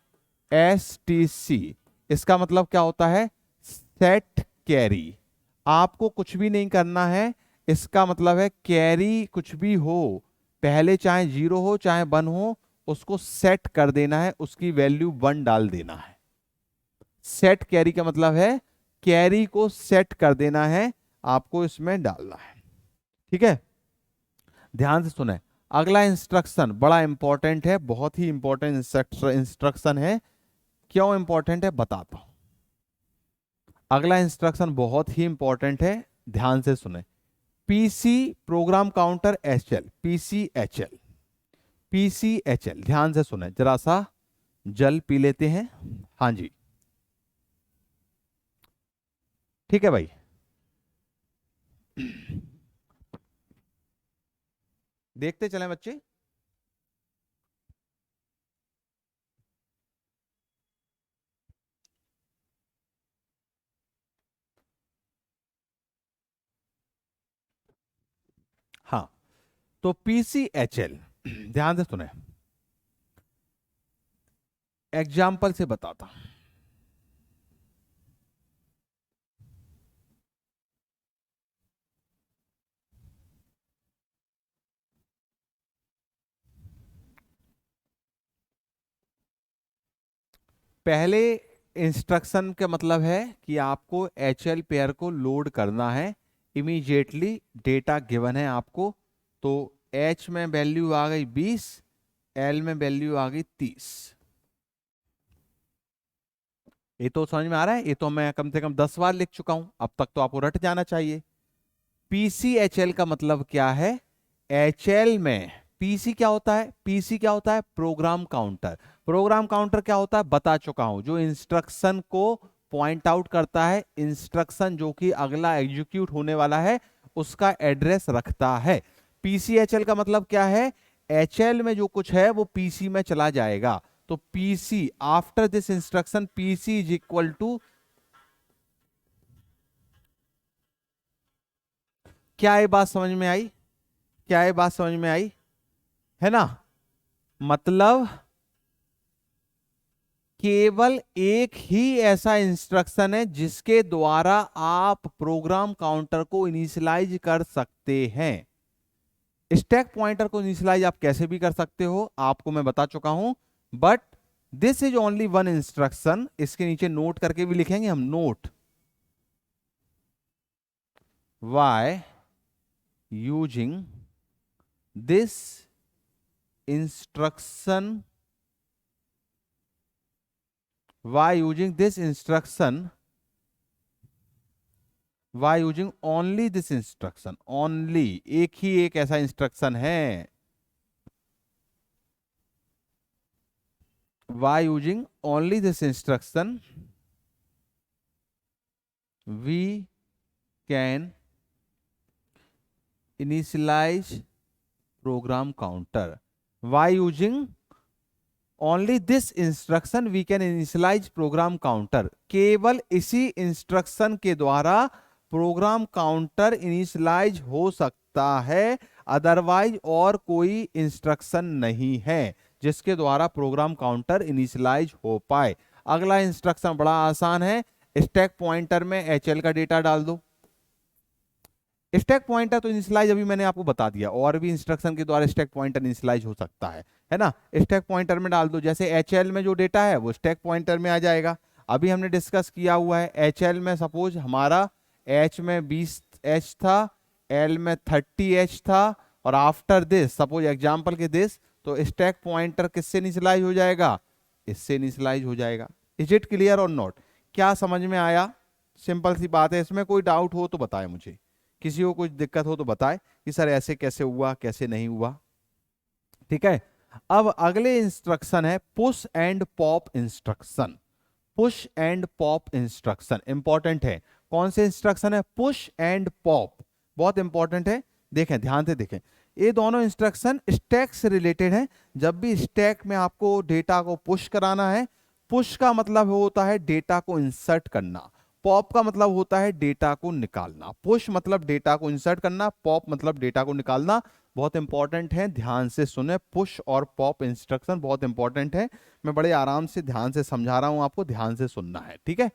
STC इसका मतलब क्या होता है, सेट कैरी। आपको कुछ भी नहीं करना है, इसका मतलब है कैरी कुछ भी हो, पहले चाहे 0 हो चाहे 1 हो, उसको सेट कर देना है, उसकी वैल्यू 1 डाल देना है। सेट कैरी का मतलब है कैरी को सेट कर देना है, आपको इसमें डालना है। ठीक है, ध्यान से सुने। अगला इंस्ट्रक्शन बड़ा इंपॉर्टेंट है, बहुत ही इंपॉर्टेंट इंस्ट्रक्शन है। क्यों इंपॉर्टेंट है बताता हूं। अगला इंस्ट्रक्शन बहुत ही इंपॉर्टेंट है, ध्यान से सुने। PC program counter HL, PCHL, ध्यान से सुने, जरा सा जल पी लेते हैं। हाँ जी, ठीक है भाई। देखते चलें बच्चे। हाँ, तो PCHL, ध्यान से सुने, एग्जाम्पल से बताता हूं। पहले इंस्ट्रक्शन का मतलब है कि आपको HL पेयर को लोड करना है इमीडिएटली। डेटा गिवन है आपको, तो H में वैल्यू आ गई 20, L में वैल्यू आ गई 30। ये तो समझ में आ रहा है, ये तो मैं कम से कम 10 बार लिख चुका हूं, अब तक तो आपको रट जाना चाहिए। PCHL का मतलब क्या है, HL में PC क्या होता है, PC क्या होता है, प्रोग्राम काउंटर। प्रोग्राम काउंटर क्या होता है बता चुका हूं, जो इंस्ट्रक्शन को पॉइंट आउट करता है, इंस्ट्रक्शन जो कि अगला एग्जीक्यूट होने वाला है उसका एड्रेस रखता है। PCHL का मतलब क्या है, HL में जो कुछ है वो PC में चला जाएगा। तो PC after this instruction PC is equal to, क्या ये बात समझ में आई? क्या ये बात समझ में आई? है ना? मतलब केवल एक ही ऐसा इंस्ट्रक्शन है जिसके द्वारा आप प्रोग्राम काउंटर को इनिशियलाइज कर सकते हैं। स्टैक पॉइंटर को इनिशियलाइज आप कैसे भी कर सकते हो, आपको मैं बता चुका हूं, but this is only one instruction. इसके नीचे नोट करके भी लिखेंगे हम, note by using this instruction, by using this instruction, by using only this instruction, only एक ही एक ऐसा इंस्ट्रक्शन है, by using only this instruction we can initialize program counter. By using only this instruction we can initialize program counter. केवल इसी instruction के द्वारा programme counter initialise हो सकता है, अदरवाइज और कोई इंस्ट्रक्शन नहीं है जिसके द्वारा प्रोग्राम काउंटर इनिशियलाइज हो पाए। अगला इंस्ट्रक्शन बड़ा आसान है, स्टैक पॉइंटर में एचएल का डेटा डाल दो। स्टैक पॉइंटर तो इनिशियलाइज अभी मैंने आपको बता दिया, और भी इंस्ट्रक्शन के द्वारा स्टैक पॉइंटर इनिशियलाइज हो सकता है ना? स्टैक पॉइंटर में डाल दो, जैसे एचएल में जो डेटा है वो स्टैक पॉइंटर में आ जाएगा। अभी हमने डिस्कस किया हुआ है, एचएल में सपोज हमारा एच में 20H था, एल में 30H था, और आफ्टर दिस सपोज एग्जाम्पल के दिस, तो स्टैक पॉइंटर किससे इनिशियलाइज हो जाएगा? इससे इनिशियलाइज हो जाएगा। इज इट क्लियर और नॉट? क्या समझ में आया? सिंपल सी बात है, इसमें कोई डाउट हो तो बताए मुझे, किसी को कुछ दिक्कत हो तो बताए कि सर ऐसे कैसे हुआ कैसे नहीं हुआ। ठीक है, अब अगले इंस्ट्रक्शन है push and pop instruction. Push and pop instruction important है। कौन से इंस्ट्रक्शन है? पुश एंड पॉप, बहुत इंपॉर्टेंट है। देखें, ध्यान से देखें, ये दोनों इंस्ट्रक्शन स्टैक से रिलेटेड है। जब भी स्टैक में आपको डेटा को पुश कराना है, पुश का मतलब होता है डेटा को इंसर्ट करना, पॉप का मतलब होता है डेटा को निकालना। पुश मतलब डेटा को इंसर्ट करना, पॉप मतलब डेटा को निकालना। बहुत इंपॉर्टेंट है, ध्यान से सुने। पुश और पॉप इंस्ट्रक्शन बहुत इंपॉर्टेंट है। मैं बड़े आराम से ध्यान से समझा रहा हूं, आपको ध्यान से सुनना है, ठीक है?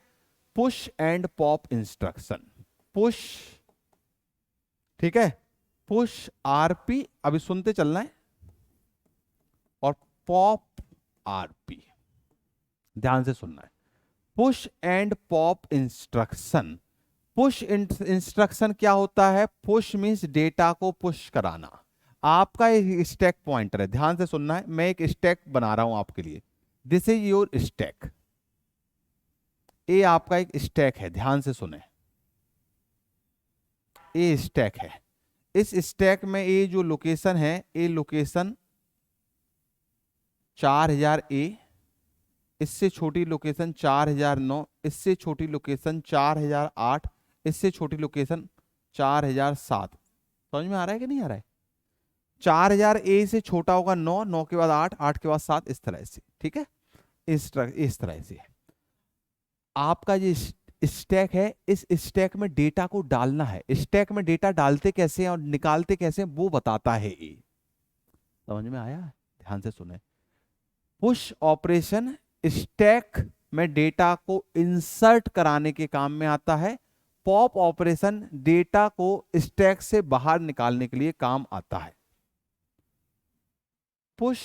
Push and pop instruction, push, ठीक है, पुश आरपी, अभी सुनते चलना है, और पॉप आरपी, ध्यान से सुनना है। Push and pop instruction. Push instruction क्या होता है? पुश मीन्स डेटा को पुश कराना। आपका एक स्टैक पॉइंटर है, ध्यान से सुनना है, मैं एक स्टैक बना रहा हूं आपके लिए। दिस इज योर स्टैक, ये आपका एक स्टैक है, ध्यान से सुने, ये स्टैक है। इस स्टैक में ये जो लोकेशन है, ये लोकेशन 4000A, इससे छोटी लोकेशन 4009, इससे छोटी लोकेशन 4008, इससे छोटी लोकेशन 4007। समझ में आ रहा है कि नहीं आ रहा है? 4000A से छोटा होगा 9, 9 के बाद 8, 8 के बाद 7, इस तरह से, ठीक है? इस तरह से आपका ये स्टैक है। इस स्टैक में डेटा को डालना है। स्टैक में डेटा डालते कैसे हैं और निकालते कैसे हैं वो बताता है ये। समझ में आया? ध्यान से सुने। पुश ऑपरेशन स्टैक में डेटा को इंसर्ट कराने के काम में आता है। पॉप ऑपरेशन डेटा को स्टैक से बाहर निकालने के लिए काम आता है। Push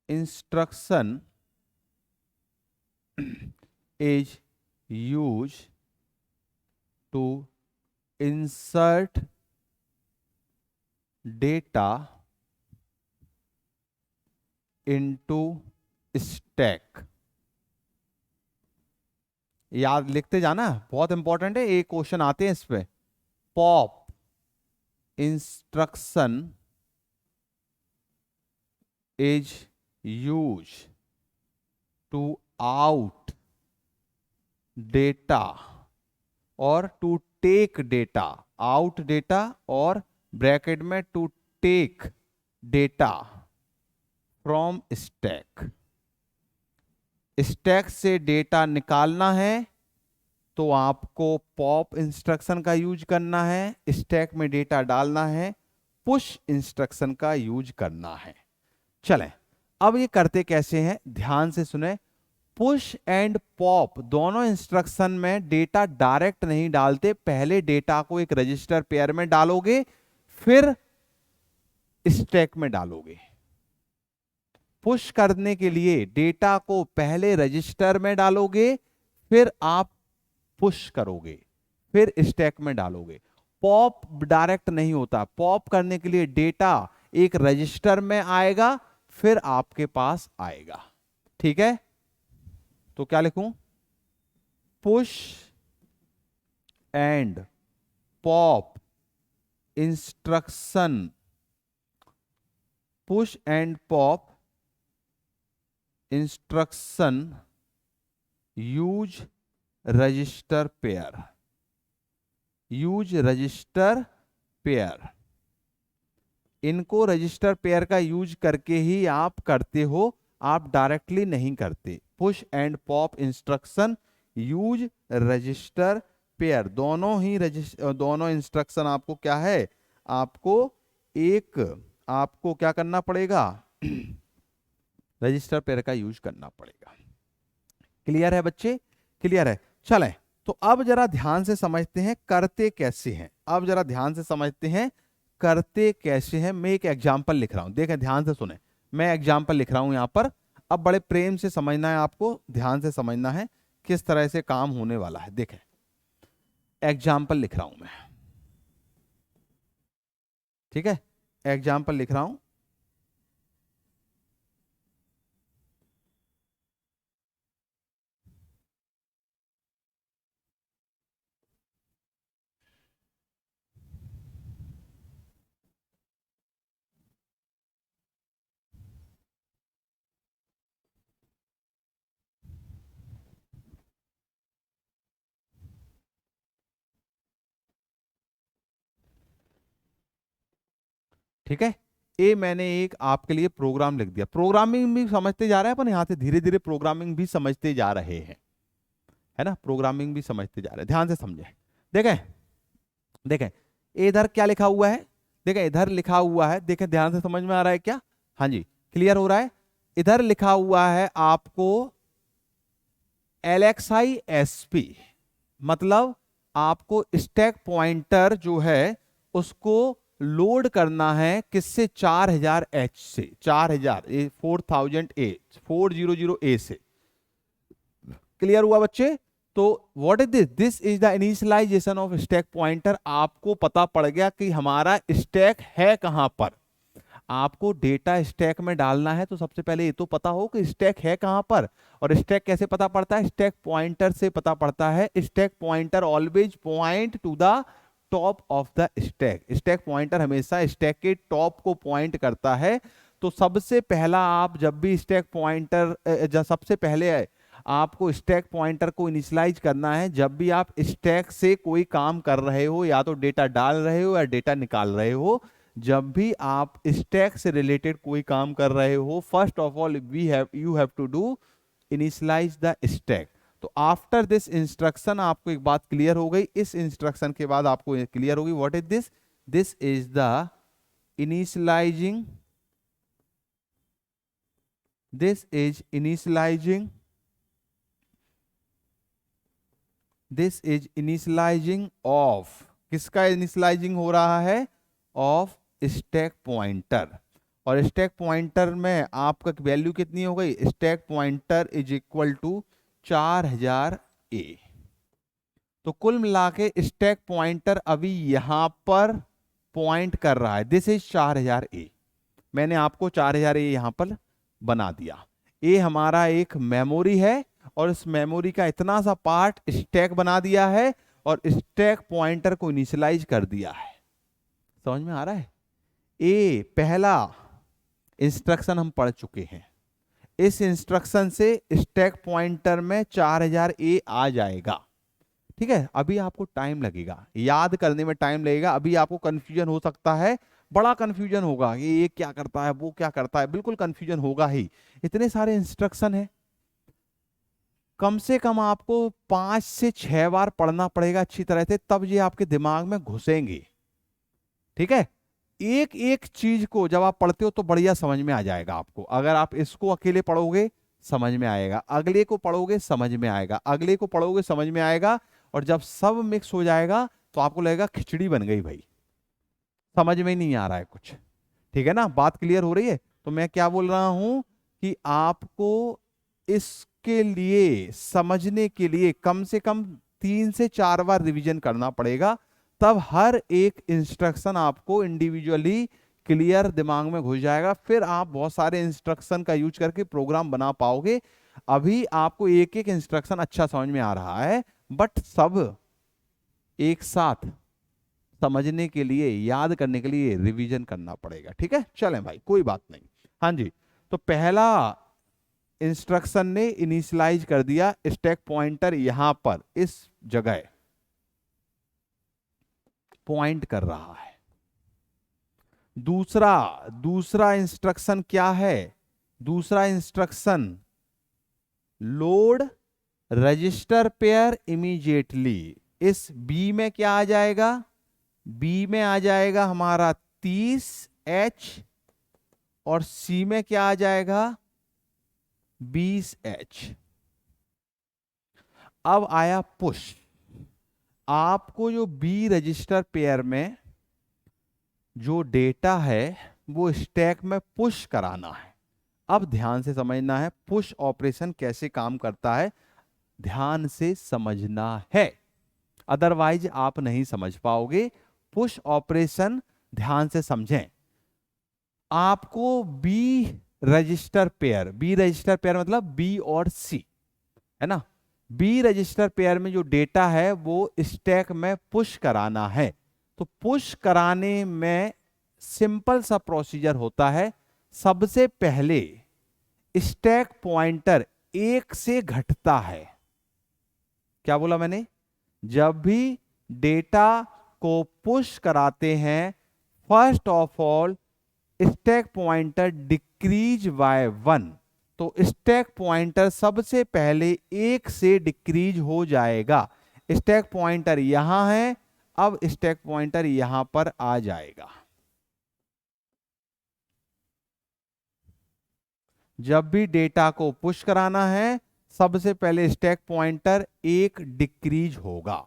instruction is used to insert data into stack। याद लिखते जाना, बहुत इंपॉर्टेंट है, एक क्वेश्चन आते हैं इस पे। Pop instruction is use to out data और to take data, out data और ब्रैकेट में to take data from stack, stack से डेटा निकालना है तो आपको पॉप इंस्ट्रक्शन का यूज करना है, स्टैक में डेटा डालना है, पुश इंस्ट्रक्शन का यूज करना है। चलें, अब ये करते कैसे हैं, ध्यान से सुने। पुश एंड पॉप दोनों इंस्ट्रक्शन में डेटा डायरेक्ट नहीं डालते, पहले डेटा को एक रजिस्टर पेयर में डालोगे, फिर स्टैक में डालोगे। पुश करने के लिए डेटा को पहले रजिस्टर में डालोगे, फिर आप पुश करोगे, फिर स्टैक में डालोगे। पॉप डायरेक्ट नहीं होता, पॉप करने के लिए डेटा एक रजिस्टर में आएगा, फिर आपके पास आएगा। ठीक है, तो क्या लिखूं, push and pop instruction, push and pop instruction use register pair, use register pair. इनको रजिस्टर पेयर का यूज करके ही आप करते हो, आप डायरेक्टली नहीं करते। Push and pop instruction use register pair, दोनों ही दोनों इंस्ट्रक्शन आपको क्या है, आपको क्या करना पड़ेगा, रजिस्टर पेयर का यूज करना पड़ेगा। क्लियर है बच्चे, क्लियर है। चलें, तो अब जरा ध्यान से समझते हैं करते कैसे हैं, अब जरा ध्यान से समझते हैं करते कैसे हैं। मैं एक एग्जाम्पल लिख रहा हूं, देखें ध्यान से सुने, मैं एग्जाम्पल लिख रहा हूं यहां पर। अब बड़े प्रेम से समझना है, आपको ध्यान से समझना है किस तरह से काम होने वाला है। देखें, एग्जाम्पल लिख रहा हूं मैं, ठीक है, एग्जाम्पल लिख रहा हूं। ठीक है, ये मैंने एक आपके लिए प्रोग्राम लिख दिया। प्रोग्रामिंग भी समझते जा रहे हैं अपन, यहां से धीरे धीरे प्रोग्रामिंग भी समझते जा रहे हैं, है ना, प्रोग्रामिंग भी समझते जा रहे हैं। ध्यान से समझें, देखें देखें इधर क्या लिखा हुआ है, देखें इधर लिखा हुआ है, देखें ध्यान से, समझ में आ रहा है क्या, हाँ जी, क्लियर हो रहा है। इधर लिखा हुआ है आपको LXISP, मतलब आपको स्टैक पॉइंटर जो है उसको लोड करना है किससे, 4000H से, 4000 से। क्लियर हुआ बच्चे। तो what is this, this is the initialization of stack pointer. आपको पता पड़ गया कि हमारा स्टैक है कहां पर। आपको डेटा स्टैक में डालना है तो सबसे पहले ये तो पता हो कि स्टैक है कहां पर। और स्टैक कैसे पता पड़ता है, स्टैक पॉइंटर से पता पड़ता है। Stack pointer always point to the top of the stack, stack pointer हमेशा स्टैक के टॉप को पॉइंट करता है। तो सबसे पहला आप जब भी स्टैक पॉइंटर, सबसे पहले आपको स्टैक पॉइंटर को इनिशियलाइज करना है जब भी आप स्टैक से कोई काम कर रहे हो, या तो डेटा डाल रहे हो या डेटा निकाल रहे हो। जब भी आप स्टैक से रिलेटेड कोई काम कर रहे हो, first of all you have to do initialize the stack. तो आफ्टर दिस इंस्ट्रक्शन आपको एक बात क्लियर हो गई, इस इंस्ट्रक्शन के बाद आपको क्लियर होगी what is this, this is the initializing, this is initializing, this is initializing of, किसका इनिशियलाइजिंग हो रहा है, ऑफ स्टैक पॉइंटर। और स्टैक पॉइंटर में आपका वैल्यू कितनी हो गई, stack pointer is equal to 4000A। तो कुल मिला के स्टैक पॉइंटर अभी यहां पर पॉइंट कर रहा है, दिस इज 4000A। मैंने आपको 4000A यहां पर बना दिया। ये हमारा एक मेमोरी है और इस मेमोरी का इतना सा पार्ट स्टैक बना दिया है और स्टैक पॉइंटर को इनिशियलाइज कर दिया है। समझ में आ रहा है। ए पहला इंस्ट्रक्शन हम पढ़ चुके हैं, इस इंस्ट्रक्शन से स्टैक पॉइंटर में 4000A आ जाएगा। ठीक है, अभी आपको टाइम लगेगा, याद करने में टाइम लगेगा, अभी आपको कंफ्यूजन हो सकता है, बड़ा कंफ्यूजन होगा, ये क्या करता है, वो क्या करता है, बिल्कुल कंफ्यूजन होगा ही। इतने सारे इंस्ट्रक्शन है, कम से कम आपको 5 से 6 बार पढ़ना पड़ेगा अच्छी तरह से, तब ये आपके दिमाग में घुसेंगे। ठीक है, एक एक चीज को जब आप पढ़ते हो तो बढ़िया समझ में आ जाएगा आपको। अगर आप इसको अकेले पढ़ोगे समझ में आएगा, अगले को पढ़ोगे समझ में आएगा, अगले को पढ़ोगे समझ में आएगा, और जब सब मिक्स हो जाएगा तो आपको लगेगा खिचड़ी बन गई भाई, समझ में नहीं आ रहा है कुछ। ठीक है ना, बात क्लियर हो रही है? तो मैं क्या बोल रहा हूं कि आपको इसके लिए, समझने के लिए कम से कम 3 से 4 बार रिवीजन करना पड़ेगा, तब हर एक इंस्ट्रक्शन आपको इंडिविजुअली क्लियर दिमाग में घुस जाएगा। फिर आप बहुत सारे इंस्ट्रक्शन का यूज करके प्रोग्राम बना पाओगे। अभी आपको एक एक इंस्ट्रक्शन अच्छा समझ में आ रहा है, बट सब एक साथ समझने के लिए, याद करने के लिए रिवीजन करना पड़ेगा। ठीक है, चलें भाई, कोई बात नहीं। हाँ जी, तो पहला इंस्ट्रक्शन ने इनिशियलाइज कर दिया, स्टैक पॉइंटर यहां पर इस जगह पॉइंट कर रहा है। दूसरा इंस्ट्रक्शन क्या है? दूसरा instruction load register pair immediately. इस बी में क्या आ जाएगा? बी में आ जाएगा हमारा 30H, और सी में क्या आ जाएगा? 20H। अब आया पुश। आपको जो बी रजिस्टर पेयर में जो डेटा है वो स्टैक में पुश कराना है। अब ध्यान से समझना है पुश ऑपरेशन कैसे काम करता है, ध्यान से समझना है, अदरवाइज आप नहीं समझ पाओगे। पुश ऑपरेशन ध्यान से समझें। आपको बी रजिस्टर पेयर मतलब बी और सी, है ना, बी रजिस्टर पेयर में जो डेटा है वो स्टैक में पुश कराना है। तो पुश कराने में सिंपल सा प्रोसीजर होता है। सबसे पहले स्टैक पॉइंटर 1 से घटता है। क्या बोला मैंने? जब भी डेटा को पुश कराते हैं, first of all stack pointer decrease by 1। तो स्टैक पॉइंटर सबसे पहले 1 से डिक्रीज हो जाएगा। स्टैक पॉइंटर यहां है, अब स्टैक पॉइंटर यहां पर आ जाएगा। जब भी डेटा को पुश कराना है, सबसे पहले स्टैक पॉइंटर 1 डिक्रीज होगा,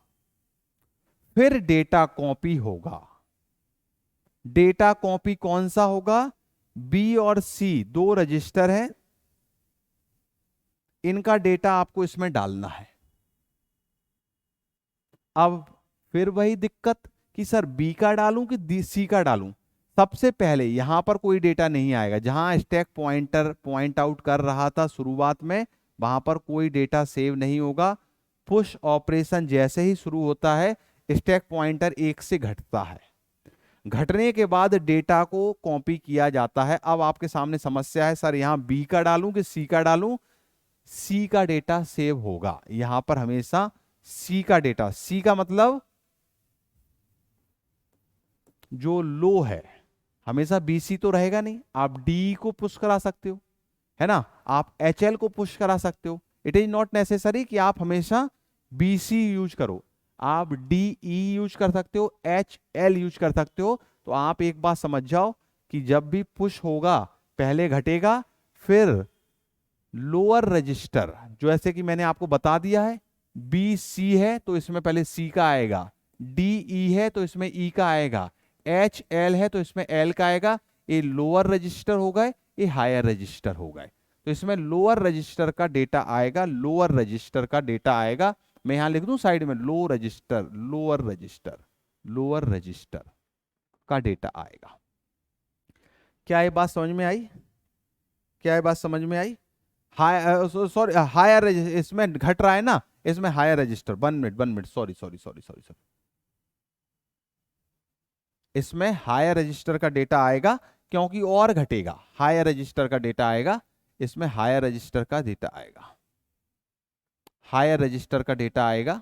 फिर डेटा कॉपी होगा। डेटा कॉपी कौन सा होगा? बी और सी दो रजिस्टर हैं, इनका डेटा आपको इसमें डालना है। अब फिर वही दिक्कत कि सर बी का डालूं कि सी का डालूं। सबसे पहले यहां पर कोई डेटा नहीं आएगा, जहां स्टैक पॉइंटर पॉइंट आउट कर रहा था शुरुआत में, वहां पर कोई डेटा सेव नहीं होगा। पुश ऑपरेशन जैसे ही शुरू होता है, स्टैक पॉइंटर 1 से घटता है। घटने के बाद डेटा को कॉपी किया जाता है। अब आपके सामने समस्या है, सर यहां बी का डालूं कि सी का डालूं? सी का डेटा सेव होगा यहां पर हमेशा, सी का डेटा। सी का मतलब जो लो है, हमेशा बीसी तो रहेगा नहीं। आप डी को पुश करा सकते हो, है ना, आप एचएल को पुश करा सकते हो। इट इज नॉट नेसेसरी कि आप हमेशा बीसी यूज करो, आप डीई यूज कर सकते हो, एच एल यूज कर सकते हो। तो आप एक बात समझ जाओ कि जब भी पुश होगा पहले घटेगा, फिर लोअर रजिस्टर, जो ऐसे कि मैंने आपको बता दिया है, बी सी है तो इसमें पहले सी का आएगा, डी ई है तो इसमें ई का आएगा, एच एल है तो इसमें एल का आएगा। ये लोअर रजिस्टर हो गए, ये हायर रजिस्टर हो गए। तो इसमें लोअर रजिस्टर का डेटा आएगा, लोअर रजिस्टर का डेटा आएगा। मैं यहां लिख दूं साइड में, low register, lower register, lower register का डेटा आएगा। क्या ये बात समझ में आई? क्या ये बात समझ में आई? सॉरी, हायर इसमें घट रहा है ना, इसमें higher register, 1 minute, sorry sorry sorry sorry sorry, इसमें हायर रजिस्टर का डेटा आएगा क्योंकि और घटेगा, हायर रजिस्टर का डेटा आएगा, इसमें हायर रजिस्टर का डेटा आएगा, हायर रजिस्टर का डेटा आएगा।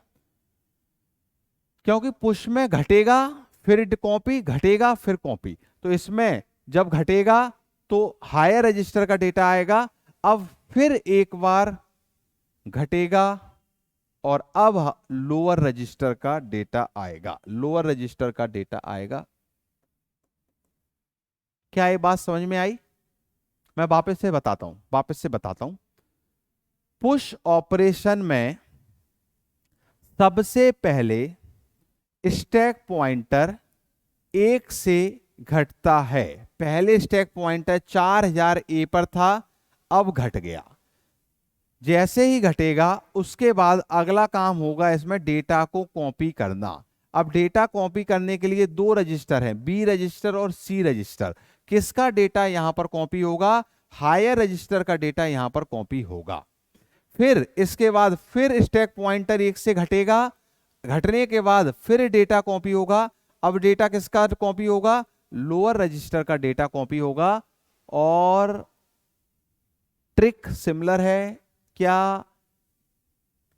क्योंकि पुश में घटेगा फिर कॉपी, घटेगा फिर कॉपी, तो तो इसमें जब घटेगा तो हायर रजिस्टर का डेटा आएगा, अब फिर एक बार घटेगा और अब लोअर रजिस्टर का डेटा आएगा, लोअर रजिस्टर का डेटा आएगा। क्या ये बात समझ में आई? मैं वापस से बताता हूं। पुश ऑपरेशन में सबसे पहले स्टैक पॉइंटर 1 से घटता है। पहले स्टैक पॉइंटर 4000 ए पर था, अब घट गया। जैसे ही घटेगा उसके बाद अगला काम होगा इसमें डेटा को कॉपी करना। अब डेटा कॉपी करने के लिए दो रजिस्टर हैं, बी रजिस्टर और सी रजिस्टर। किसका डेटा यहां पर कॉपी होगा? हायर रजिस्टर का डेटा यहां पर कॉपी होगा। फिर इसके बाद फिर स्टैक पॉइंटर 1 से घटेगा, घटने के बाद फिर डेटा कॉपी होगा। अब डेटा किसका कॉपी होगा? लोअर रजिस्टर का डेटा कॉपी होगा। और ट्रिक सिमिलर है क्या?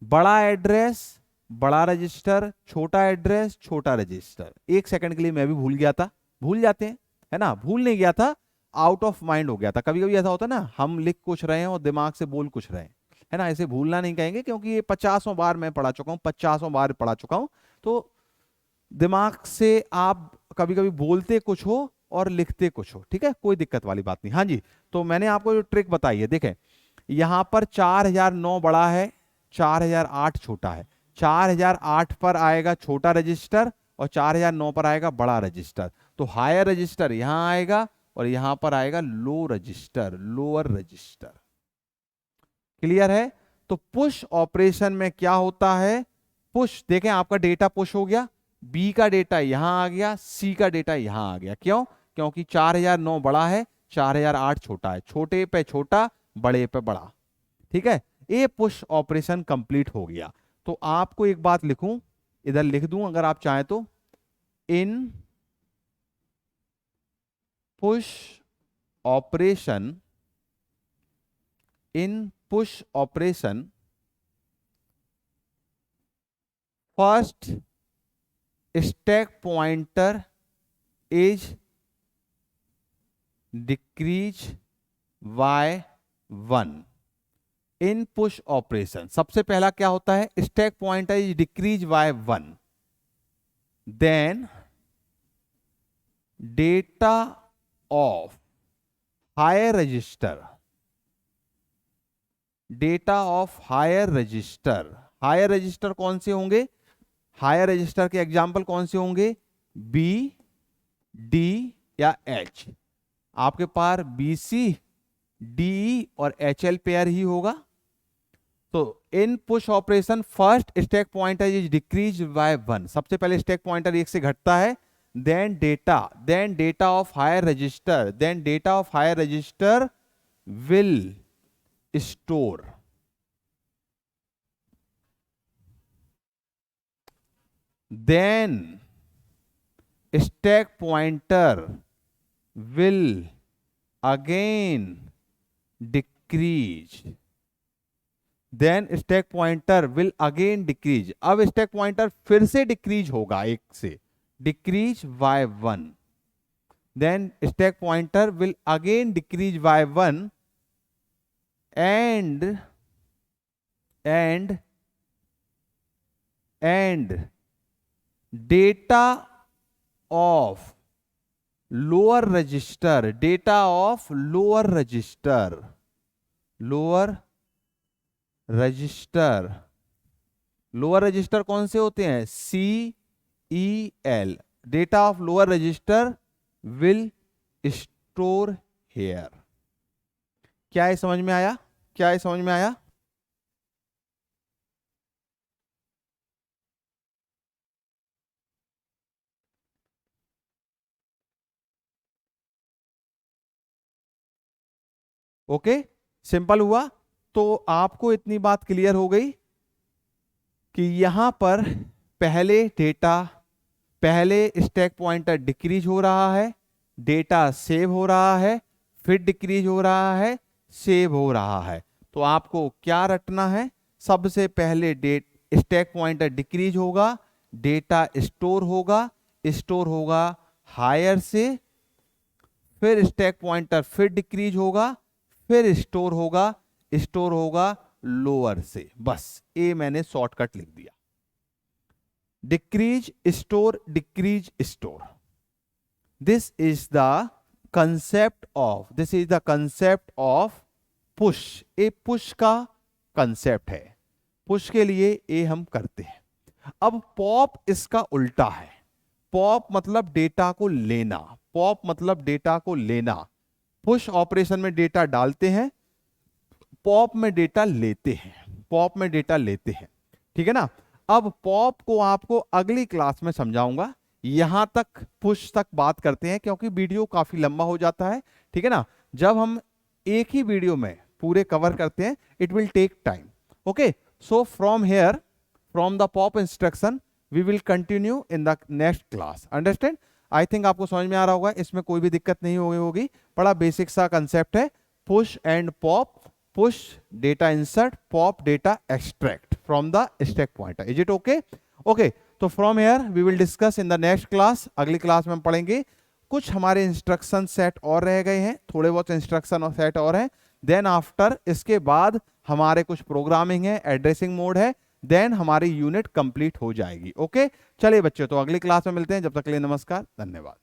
बड़ा एड्रेस बड़ा रजिस्टर, छोटा एड्रेस छोटा रजिस्टर। एक सेकंड के लिए मैं भी भूल गया था, भूल जाते हैं, है ना? भूल नहीं गया था, आउट ऑफ माइंड हो गया था। कभी कभी ऐसा होता है ना, हम लिख कुछ रहे हैं और दिमाग से बोल कुछ रहे हैं, है ना? इसे भूलना नहीं कहेंगे क्योंकि ये 50वां बार मैं पढ़ा चुका हूं, 50वां बार पढ़ा चुका हूं। तो दिमाग से आप कभी कभी बोलते कुछ हो और लिखते कुछ हो, ठीक है, कोई दिक्कत वाली बात नहीं। हाँ जी, तो मैंने आपको जो ट्रिक बताई है, देखें यहां पर 4009 बड़ा है, 4008 छोटा है। 4008 पर आएगा छोटा रजिस्टर और 4009 पर आएगा बड़ा रजिस्टर। तो हायर रजिस्टर यहां आएगा और यहां पर आएगा लो रजिस्टर, लोअर रजिस्टर। क्लियर है? तो पुश ऑपरेशन में क्या होता है? पुश, देखें आपका डेटा पुश हो गया, बी का डेटा यहां आ गया, सी का डेटा यहां आ गया। क्यों? क्योंकि 4009 बड़ा है, 4008 छोटा है। छोटे पे छोटा, बड़े पे बड़ा, ठीक है। ये पुश ऑपरेशन कंप्लीट हो गया। तो आपको एक बात लिखूं, इधर लिख दूं अगर आप चाहें तो, in push operation, in push operation first stack pointer is decrease by 1। In push operation सबसे पहला क्या होता है? Stack pointer is decrease by 1, then data of higher register, data of higher register. Higher register कौन से होंगे? Higher register के example कौन से होंगे? बी, डी या एच। आपके पास बीसी, डी और एचएल पेयर ही होगा। तो in push operation first stack pointer is decrease by 1। सबसे पहले स्टैक पॉइंटर 1 से घटता है, then data of higher register, then data of higher register will store, then stack pointer will again decrease, then stack pointer will again decrease। अब stack pointer फिर से decrease होगा, 1 से decrease by 1, then stack pointer will again decrease by 1 and data of lower register, data of lower register, lower register, lower register कौन से होते हैं? C E L. Data of lower register will store here. क्या ये समझ में आया? क्या ये समझ में आया? ओके, सिंपल हुआ। तो आपको इतनी बात क्लियर हो गई कि यहां पर पहले स्टैक पॉइंटर डिक्रीज हो रहा है, डेटा सेव हो रहा है, फिर डिक्रीज हो रहा है, सेव हो रहा है। तो आपको क्या रटना है? सबसे पहले स्टैक पॉइंटर डिक्रीज होगा, डेटा स्टोर होगा, स्टोर होगा हायर से फिर स्टैक पॉइंटर फिर डिक्रीज होगा, फिर स्टोर होगा, स्टोर होगा लोअर से। बस ए मैंने शॉर्टकट लिख दिया, decrease store decrease store. This is the concept of, this is the concept of push. A push का कंसेप्ट है, पुश के लिए ए हम करते हैं। अब पॉप इसका उल्टा है। पॉप मतलब डेटा को लेना, पॉप मतलब डेटा को लेना। पुश ऑपरेशन में डेटा डालते हैं, पॉप में डेटा लेते हैं, पॉप में डेटा लेते हैं, ठीक है ना। अब पॉप को आपको अगली क्लास में समझाऊंगा, यहां तक पुश तक बात करते हैं क्योंकि वीडियो काफी लंबा हो जाता है, ठीक है ना। जब हम एक ही वीडियो में पूरे कवर करते हैं, it will take time. Okay, so from here, from the pop instruction we will continue in the next class. Understand? I think आपको समझ में आ रहा होगा, इसमें कोई भी दिक्कत नहीं होगी। बड़ा बेसिक सा कंसेप्ट है, push and pop. Push data insert, pop data extract from the stack pointer. Is it okay? Okay, तो from here we will discuss in the next class. अगली क्लास में हम पढ़ेंगे, कुछ हमारे इंस्ट्रक्शन सेट और रह गए हैं, थोड़े बहुत इंस्ट्रक्शन और सेट और हैं। देन आफ्टर, इसके बाद हमारे कुछ प्रोग्रामिंग है, एड्रेसिंग मोड है, देन हमारी यूनिट कंप्लीट हो जाएगी। ओके, चलिए बच्चों, तो अगली क्लास में मिलते हैं। जब तक के लिए नमस्कार, धन्यवाद।